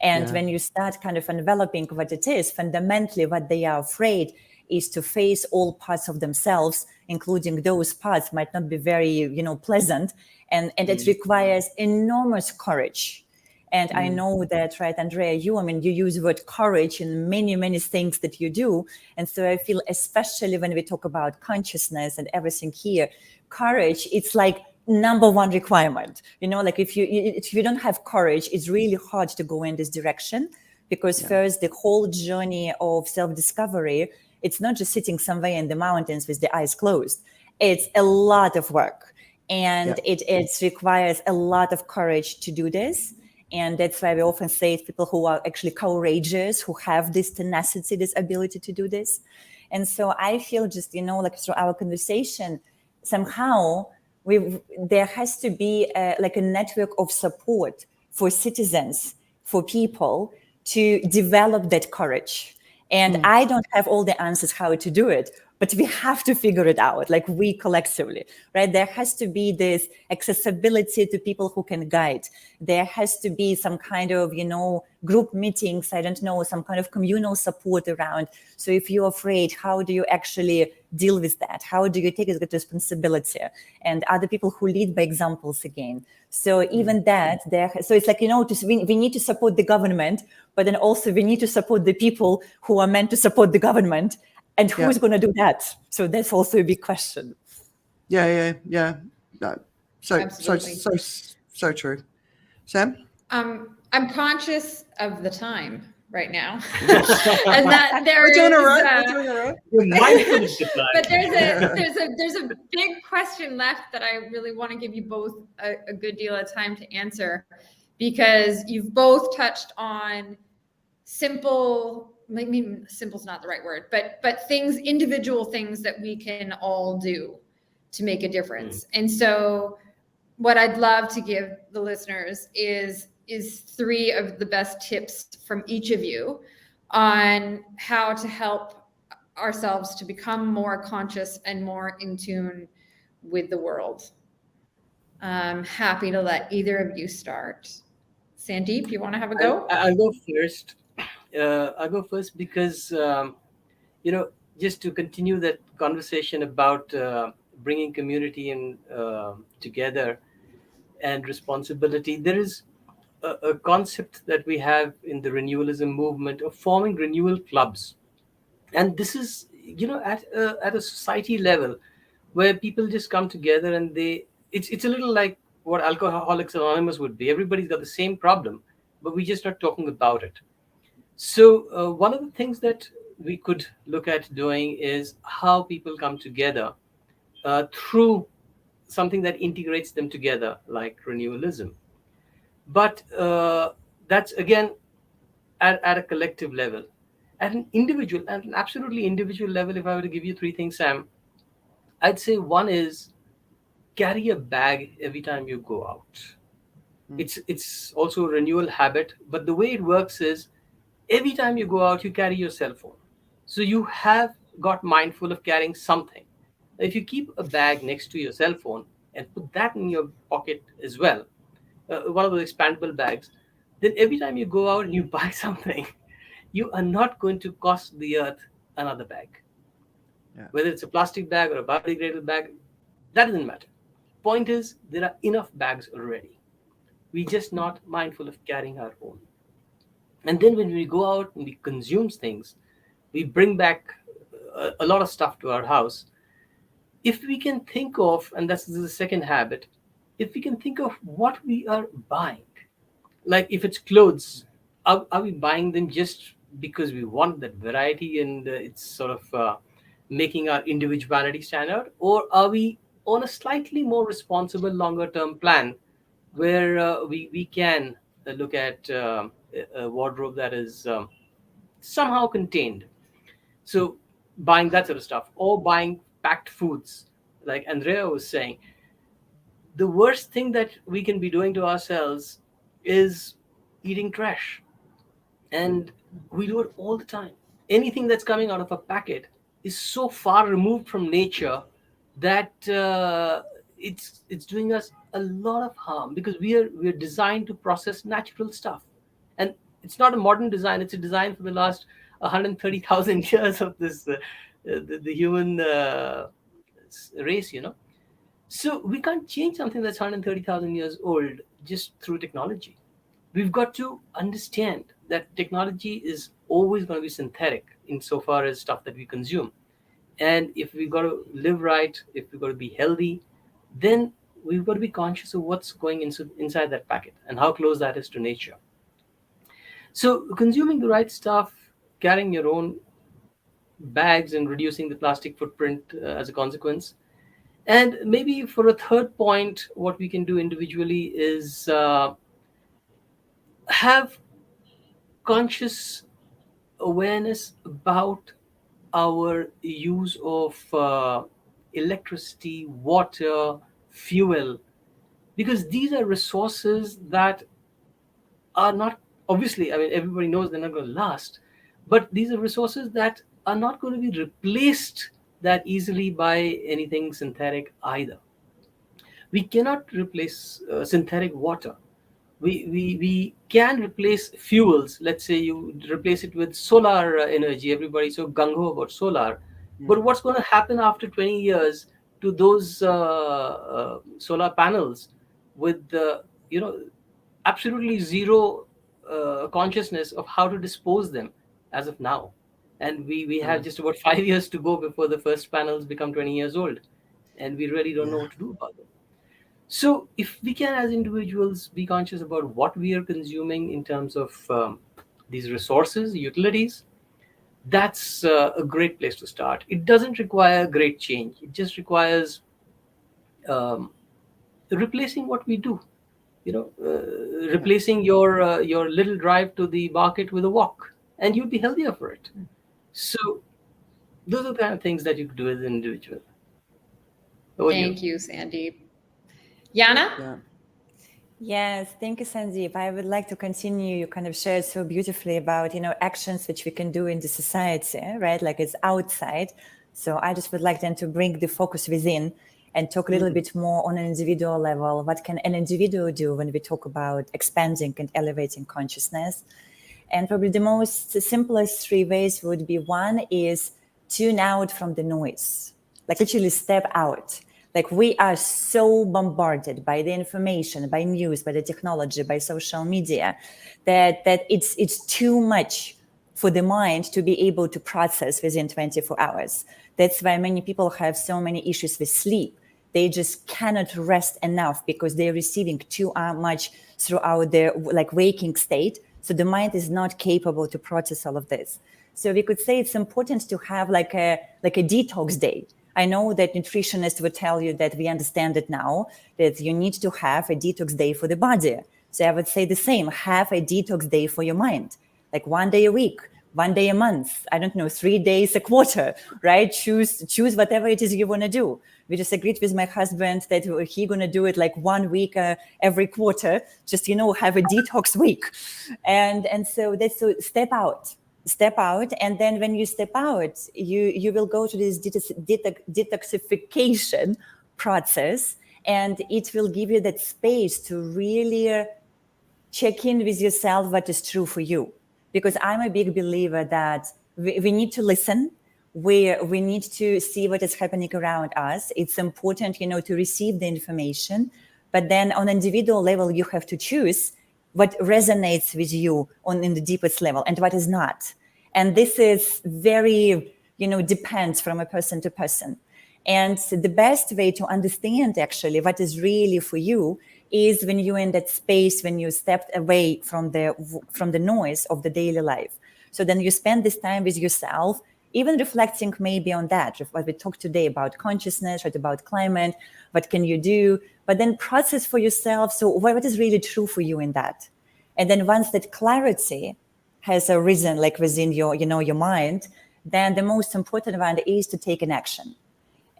And when you start kind of enveloping what it is, fundamentally what they are afraid is to face all parts of themselves, including those parts might not be very, pleasant. And it requires enormous courage. And I know that, right, Andrea, you use the word courage in many, many things that you do. And so I feel, especially when we talk about consciousness and everything here, courage, it's like number one requirement. Like if you don't have courage, it's really hard to go in this direction, because first, the whole journey of self-discovery, it's not just sitting somewhere in the mountains with the eyes closed. It's a lot of work, and it requires a lot of courage to do this. And that's why we often say it's people who are actually courageous, who have this tenacity, this ability to do this. And so I feel just, like through our conversation, somehow there has to be like a network of support for citizens, for people to develop that courage. And I don't have all the answers how to do it, but we have to figure it out, like we collectively, right? There has to be this accessibility to people who can guide. There has to be some kind of, group meetings, I don't know, some kind of communal support around. So if you're afraid, how do you actually deal with that? How do you take it with responsibility? And other people who lead by examples again. So even that, so it's like, we need to support the government, but then also we need to support the people who are meant to support the government. And who's going to do that? So that's also a big question. Yeah. No. So true. Sam? I'm conscious of the time right now, and that We're doing all right. You're mindful of the time. But there's a big question left that I really want to give you both a good deal of time to answer, because you've both touched on simple. Maybe simple's not the right word, but individual things that we can all do to make a difference. And so what I'd love to give the listeners is 3 of the best tips from each of you on how to help ourselves to become more conscious and more in tune with the world. I'm happy to let either of you start. Sandeep, you want to have a go? I'll go first. I'll go first because, just to continue that conversation about bringing community in together and responsibility, there is a concept that we have in the renewalism movement of forming renewal clubs. And this is, at a society level where people just come together and it's a little like what Alcoholics Anonymous would be. Everybody's got the same problem, but we're just not talking about it. So one of the things that we could look at doing is how people come together through something that integrates them together, like renewalism. But that's, again, at a collective level. At an absolutely individual level, if I were to give you 3 things, Sam, I'd say one is carry a bag every time you go out. It's also a renewal habit, but the way it works is every time you go out, you carry your cell phone. So you have got mindful of carrying something. If you keep a bag next to your cell phone and put that in your pocket as well, one of those expandable bags, then every time you go out and you buy something, you are not going to cost the earth another bag. Yeah. Whether it's a plastic bag or a biodegradable bag, that doesn't matter. Point is, there are enough bags already. We're just not mindful of carrying our own. And then when we go out and we consume things, we bring back a lot of stuff to our house. If we can think of, and this is the second habit, if we can think of what we are buying, like if it's clothes, are we buying them just because we want that variety and it's sort of making our individuality stand out? Or are we on a slightly more responsible, longer term plan where we can look at a wardrobe that is somehow contained? So buying that sort of stuff, or buying packed foods, like Andrea was saying. The worst thing that we can be doing to ourselves is eating trash. And we do it all the time. Anything that's coming out of a packet is so far removed from nature that it's doing us a lot of harm, because we're designed to process natural stuff. And it's not a modern design, it's a design for the last 130,000 years of this the human race, So we can't change something that's 130,000 years old just through technology. We've got to understand that technology is always going to be synthetic insofar as stuff that we consume. And if we've got to live right, if we've got to be healthy, then we've got to be conscious of what's going inside that packet and how close that is to nature. So consuming the right stuff, carrying your own bags and reducing the plastic footprint as a consequence. And maybe for a third point, what we can do individually is have conscious awareness about our use of electricity, water, fuel, because these are resources that are not, obviously, I mean, everybody knows they're not going to last, but these are resources that are not going to be replaced that easily by anything synthetic either. We cannot replace synthetic water. We can replace fuels. Let's say you replace it with solar energy. Everybody's so gung-ho about solar. But what's going to happen after 20 years to those solar panels with absolutely zero consciousness of how to dispose them as of now? And we have just about 5 years to go before the first panels become 20 years old, and we really don't know what to do about them. So, if we can, as individuals, be conscious about what we are consuming in terms of these resources, utilities, that's a great place to start. It doesn't require great change. It just requires um, replacing what we do. Replacing your little drive to the market with a walk, and you'll be healthier for it. So, those are the kind of things that you could do as an individual. Thank you, Sandeep. Yana? Yeah. Yes, thank you, Sandeep. I would like to continue. You kind of shared so beautifully about, actions which we can do in the society, right? Like it's outside. So I just would like then to bring the focus within and talk a little bit more on an individual level. What can an individual do when we talk about expanding and elevating consciousness? And probably the most simplest three ways would be, one is tune out from the noise, like literally step out. Like we are so bombarded by the information, by news, by the technology, by social media, that it's too much for the mind to be able to process within 24 hours. That's why many people have so many issues with sleep. They just cannot rest enough because they're receiving too much throughout their waking state. So the mind is not capable to process all of this. So we could say it's important to have like a detox day. I know that nutritionists would tell you that we understand it now, that you need to have a detox day for the body. So I would say the same, have a detox day for your mind, like 1 day a week, 1 day a month, I don't know, 3 days a quarter, right? Choose whatever it is you want to do. We just agreed with my husband that he's going to do it like 1 week every quarter, just, have a detox week. And so step out, and then when you step out, you will go to this detoxification process, and it will give you that space to really check in with yourself what is true for you. Because I'm a big believer that we need to listen. We need to see what is happening around us. It's important, to receive the information, but then on an individual level, you have to choose what resonates with you in the deepest level and what is not. And this is very, depends from a person to person. And the best way to understand actually what is really for you is when you're in that space, when you stepped away from the noise of the daily life. So then you spend this time with yourself, even reflecting maybe on that, what we talked today about consciousness, right, about climate, what can you do, but then process for yourself. So what is really true for you in that? And then once that clarity has arisen, like within your mind, then the most important one is to take an action.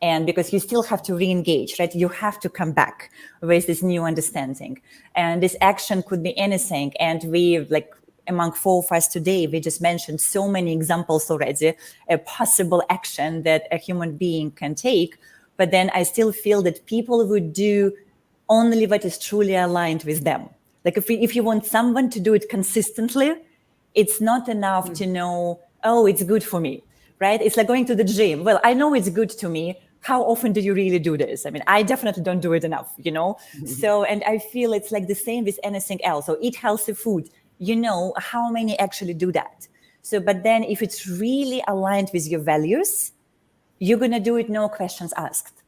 And because you still have to re-engage, right? You have to come back with this new understanding. And this action could be anything. And we, among 4 of us today, we just mentioned so many examples already, a possible action that a human being can take. But then I still feel that people would do only what is truly aligned with them. Like if you want someone to do it consistently, it's not enough to know, oh, it's good for me, right? It's like going to the gym. Well, I know it's good to me. How often do you really do this? I mean, I definitely don't do it enough, So, and I feel it's like the same with anything else. So eat healthy food, how many actually do that? So, but then if it's really aligned with your values, you're going to do it, no questions asked.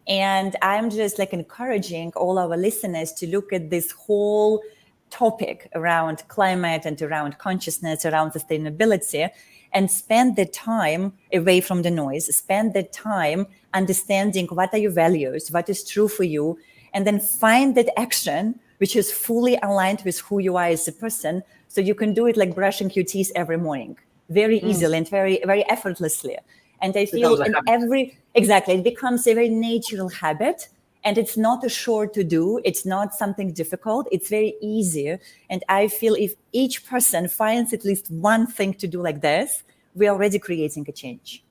And I'm just encouraging all our listeners to look at this whole topic around climate and around consciousness, around sustainability, and spend the time away from the noise, spend the time understanding what are your values, what is true for you, and then find that action which is fully aligned with who you are as a person. So you can do it like brushing your teeth every morning, very easily and very, very effortlessly. And I feel it becomes a very natural habit. And it's not a chore to do. It's not something difficult. It's very easy. And I feel if each person finds at least one thing to do like this, we're already creating a change.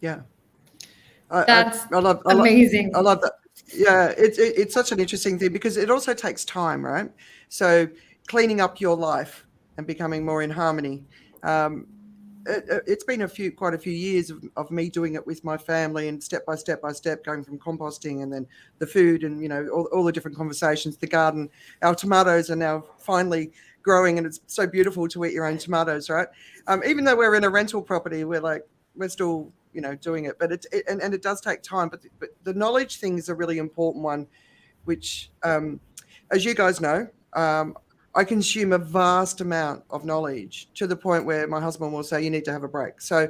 Yeah. That's amazing. I love that. Yeah, it's such an interesting thing because it also takes time, right? So cleaning up your life and becoming more in harmony. It's been quite a few years of me doing it with my family, and step by step going from composting and then the food and, all the different conversations, the garden. Our tomatoes are now finally growing, and it's so beautiful to eat your own tomatoes, right? Even though we're in a rental property, we're still, doing it, but it does take time. But the knowledge thing is a really important one, which, as you guys know, I consume a vast amount of knowledge to the point where my husband will say, you need to have a break. So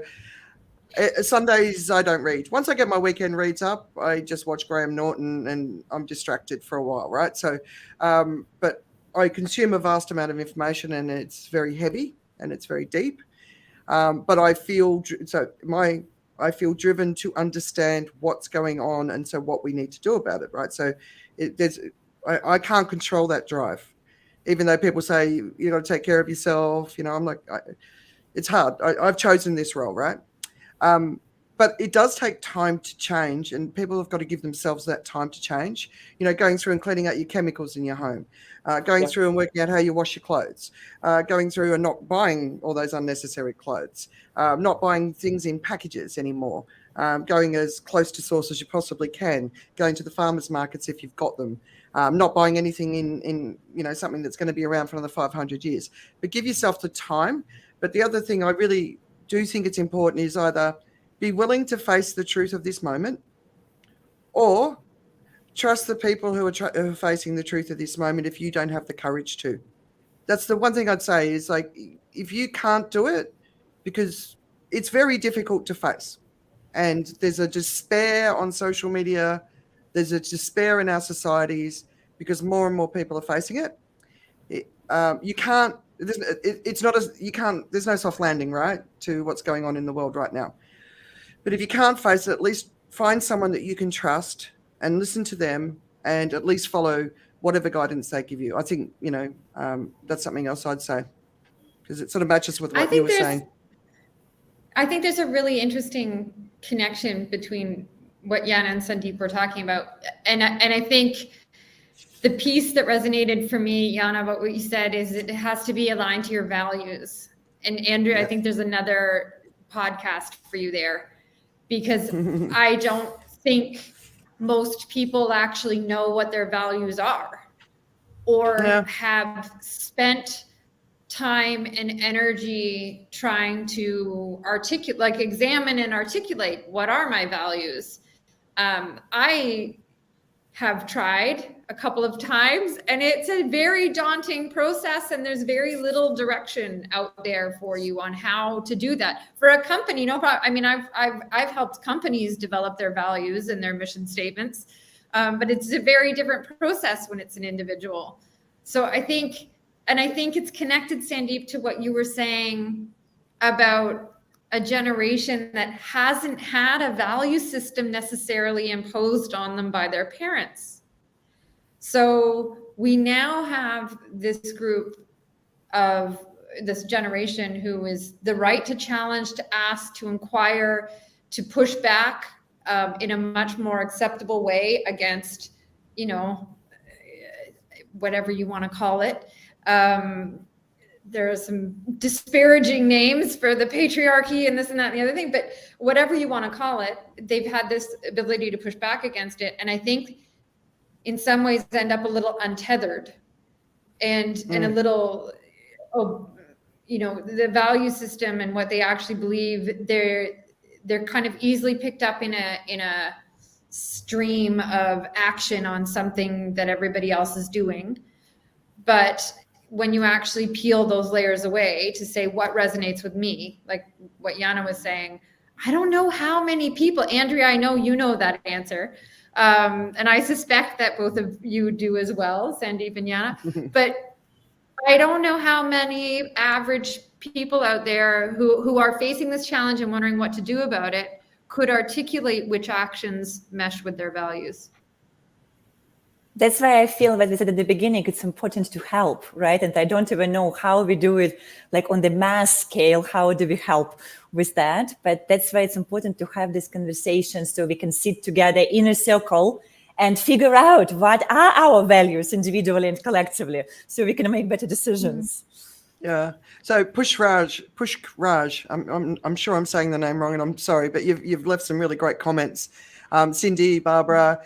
Sundays I don't read. Once I get my weekend reads up, I just watch Graham Norton and I'm distracted for a while, right? So, but I consume a vast amount of information, and it's very heavy and it's very deep. But I feel driven to understand what's going on, and so what we need to do about it, right? So I can't control that drive. Even though people say you got to take care of yourself, I'm like, it's hard. I've chosen this role, right? But it does take time to change, and people have got to give themselves that time to change. Going through and cleaning out your chemicals in your home, going through and working out how you wash your clothes, going through and not buying all those unnecessary clothes, not buying things in packages anymore, going as close to source as you possibly can, going to the farmers markets if you've got them. Not buying anything in something that's going to be around for another 500 years. But give yourself the time. But the other thing I really do think it's important is either be willing to face the truth of this moment, or trust the people who are facing the truth of this moment if you don't have the courage to. That's the one thing I'd say is, like, if you can't do it, because it's very difficult to face. And there's a despair on social media. There's a despair in our societies because more and more people are facing it. You can't. There's no soft landing, right, to what's going on in the world right now. But if you can't face it, at least find someone that you can trust and listen to them, and at least follow whatever guidance they give you. I think that's something else I'd say, because it sort of matches with what you were saying. I think there's a really interesting connection between what Jana and Sandeep were talking about. And I think the piece that resonated for me, Jana, about what you said is it has to be aligned to your values. And Andrea, I think there's another podcast for you there, because I don't think most people actually know what their values are, or have spent time and energy trying to examine and articulate what are my values. I have tried a couple of times, and it's a very daunting process, and there's very little direction out there for you on how to do that. For a company, no problem. I mean, I've helped companies develop their values and their mission statements, but it's a very different process when it's an individual. So I think it's connected, Sandeep, to what you were saying about a generation that hasn't had a value system necessarily imposed on them by their parents. So we now have this group of this generation who is the right to challenge, to ask, to inquire, to push back in a much more acceptable way against, whatever you want to call it. There are some disparaging names for the patriarchy and this and that and the other thing, but whatever you want to call it, they've had this ability to push back against it. And I think in some ways end up a little untethered and a little, the value system and what they actually believe, they're kind of easily picked up in a stream of action on something that everybody else is doing. But when you actually peel those layers away to say what resonates with me, like what Jana was saying, I don't know how many people, Andrea, I know you know that answer. And I suspect that both of you do as well, Sandeep and Yana. But I don't know how many average people out there who are facing this challenge and wondering what to do about it could articulate which actions mesh with their values. That's why I feel that we said at the beginning, it's important to help, right? And I don't even know how we do it, like on the mass scale, how do we help with that? But that's why it's important to have these conversations so we can sit together in a circle and figure out what are our values individually and collectively so we can make better decisions. Yeah. So Pushkraj, I'm sure I'm saying the name wrong and I'm sorry, but you've left some really great comments. Cindy, Barbara,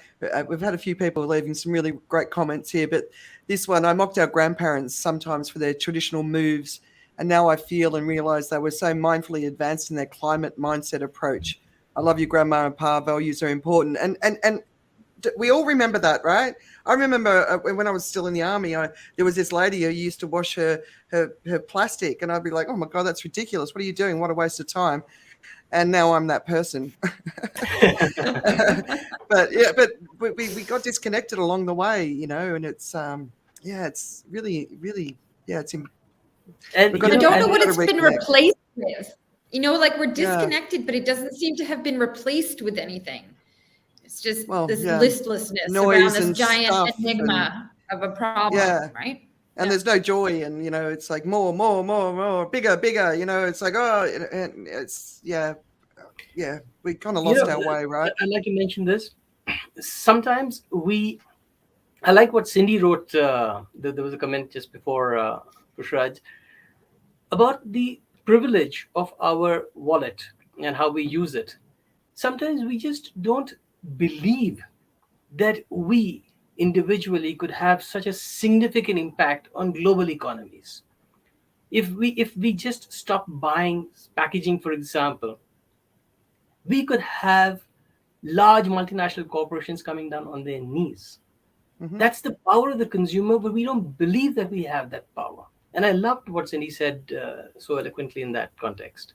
we've had a few people leaving some really great comments here, but this one, I mocked our grandparents sometimes for their traditional moves, and now I feel and realize they were so mindfully advanced in their climate mindset approach. I love you, Grandma and Pa, values are important. And we all remember that, right? I remember when I was still in the army, there was this lady who used to wash her plastic, and I'd be like, oh my God, that's ridiculous. What are you doing? What a waste of time. And now I'm that person. but we got disconnected along the way, you know, and it's it's really it's. And I don't know what it's been replaced with. You know, like we're disconnected, but it doesn't seem to have been replaced with anything. It's just this listlessness around this giant enigma of a problem, right? And there's no joy, and you know, it's like more, bigger. You know, it's like and it's we kind of lost our way, right? I'd like to mention this. Sometimes I like what Cindy wrote. There was a comment just before Pushraj about the privilege of our wallet and how we use it. Sometimes we just don't believe that we individually could have such a significant impact on global economies. If we just stop buying packaging, for example, we could have large multinational corporations coming down on their knees. Mm-hmm. That's the power of the consumer, but we don't believe that we have that power. And I loved what Cindy said so eloquently in that context.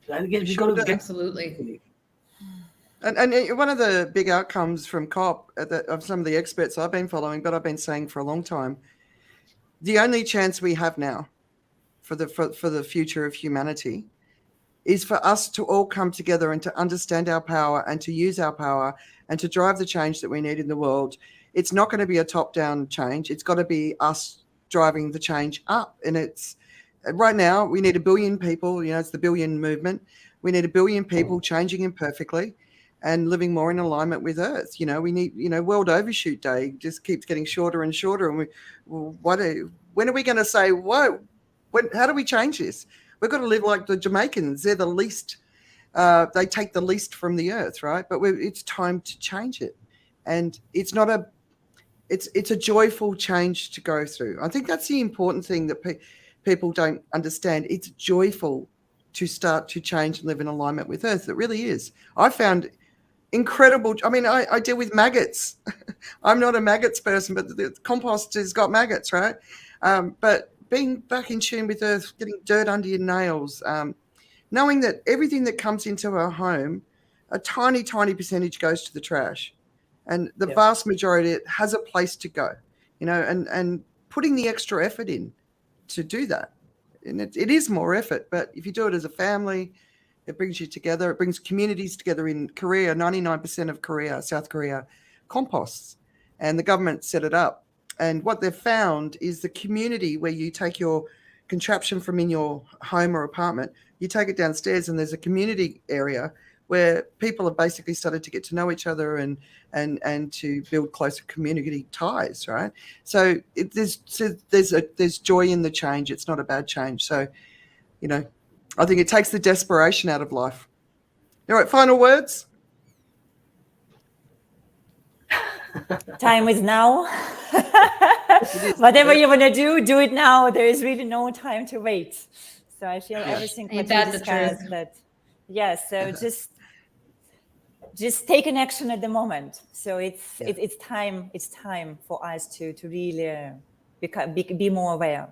So I guess we got to get absolutely. And one of the big outcomes from COP of some of the experts I've been following, but I've been saying for a long time, the only chance we have now for the future of humanity is for us to all come together and to understand our power and to use our power and to drive the change that we need in the world. It's not going to be a top-down change. It's got to be us driving the change up. And it's right now we need 1 billion people. You know, it's the billion movement. We need 1 billion people changing imperfectly and living more in alignment with Earth. You know, we need, World Overshoot Day just keeps getting shorter and shorter. And when are we going to say, whoa, how do we change this? We've got to live like the Jamaicans. They're the least, they take the least from the Earth, right? But it's time to change it. And it's a joyful change to go through. I think that's the important thing that people don't understand. It's joyful to start to change and live in alignment with Earth. It really is. I found incredible. I mean, I deal with maggots. I'm not a maggots person, but the compost has got maggots, right? But being back in tune with Earth, getting dirt under your nails, knowing that everything that comes into our home, a tiny, tiny percentage goes to the trash. And the vast majority of it has a place to go, and putting the extra effort in to do that. And it is more effort, but if you do it as a family, it brings you together. It brings communities together. In Korea, 99% of South Korea, composts, and the government set it up. And what they've found is the community where you take your contraption from in your home or apartment, you take it downstairs, and there's a community area where people have basically started to get to know each other and to build closer community ties, right? So there's joy in the change. It's not a bad change. So, I think it takes the desperation out of life. All right, final words. Time is now. Whatever you want to do it now. There is really no time to wait. So I feel everything what we discussed that. Yes. So just take an action at the moment. So it's time. It's time for us to really be more aware.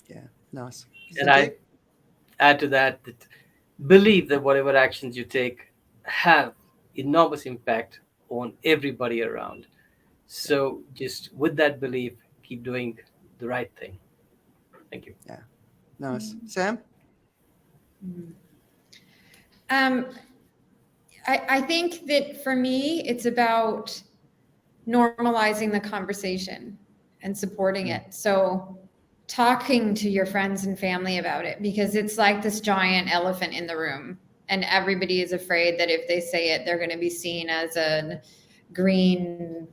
Yeah. Nice. And I add to that believe that whatever actions you take have enormous impact on everybody around. So just with that belief, keep doing the right thing. Thank you. Yeah. Nice. Sam? I think that for me, it's about normalizing the conversation and supporting it. So talking to your friends and family about it, because it's like this giant elephant in the room, and everybody is afraid that if they say it, they're going to be seen as a green,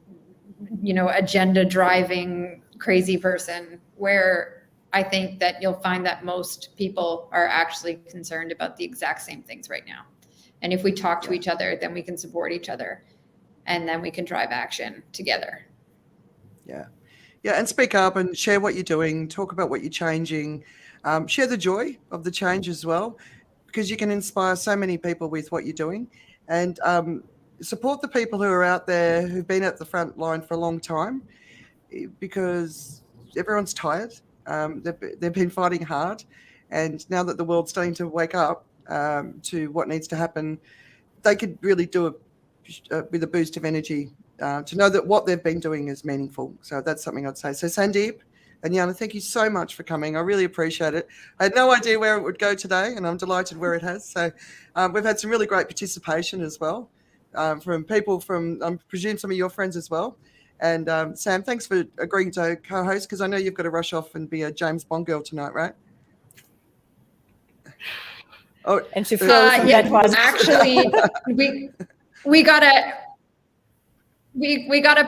agenda driving crazy person, where I think that you'll find that most people are actually concerned about the exact same things right now. And if we talk to each other, then we can support each other, and then we can drive action together. Yeah. Yeah. And speak up and share what you're doing, talk about what you're changing, share the joy of the change as well, because you can inspire so many people with what you're doing, and support the people who are out there who've been at the front line for a long time, because everyone's tired. They've been fighting hard. And now that the world's starting to wake up to what needs to happen, they could really do it with a boost of energy to know that what they've been doing is meaningful. So that's something I'd say. So Sandeep and Jana, thank you so much for coming. I really appreciate it. I had no idea where it would go today, and I'm delighted where it has. So we've had some really great participation as well from people from, I presume, some of your friends as well. And Sam, thanks for agreeing to co-host, because I know you've got to rush off and be a James Bond girl tonight, right? Oh, and she feels that was actually we gotta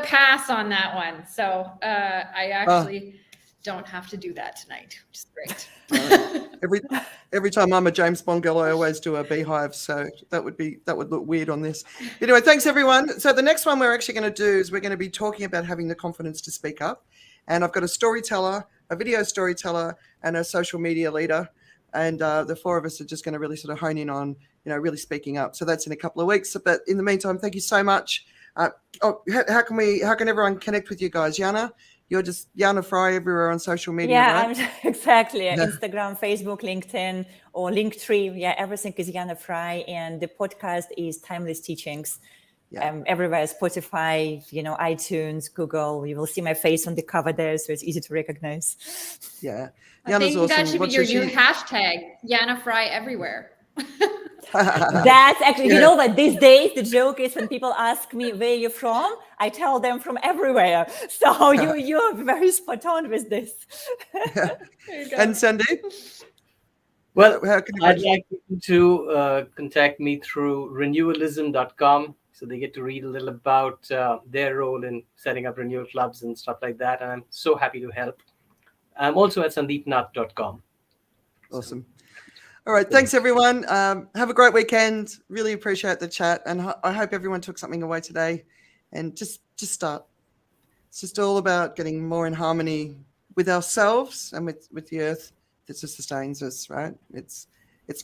pass on that one. So I actually don't have to do that tonight, which is great. Every time I'm a James Bond girl, I always do a beehive. So that would look weird on this. Anyway, thanks everyone. So the next one we're actually going to do is we're going to be talking about having the confidence to speak up. And I've got a storyteller, a video storyteller, and a social media leader. And the four of us are just going to really sort of hone in on, really speaking up. So that's in a couple of weeks. But in the meantime, thank you so much. How can everyone connect with you guys? Jana, you're just Jana Fry everywhere on social media, right? Yeah, exactly. Yeah. Instagram, Facebook, LinkedIn, or Linktree. Yeah, everything is Jana Fry. And the podcast is Timeless Teachings. Yeah. Everywhere, Spotify, iTunes, Google. You will see my face on the cover there, so it's easy to recognize. Yeah. I think awesome. That should be your new hashtag, Jana Fry everywhere. That's actually, you know what, these days the joke is when people ask me where you're from, I tell them from everywhere. So you're very spot on with this. And Sandeep? Well, I'd like you to contact me through renewalism.com. So they get to read a little about their role in setting up renewal clubs and stuff like that. And I'm so happy to help. I'm also at sandeepnath.com. Awesome. All right. Thanks, everyone. Have a great weekend. Really appreciate the chat. And I hope everyone took something away today. And just start. It's just all about getting more in harmony with ourselves and with the earth that just sustains us, right? It's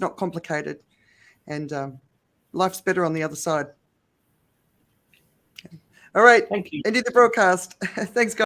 not complicated. And life's better on the other side. Okay. All right. Thank you. Ending the broadcast. Thanks, guys.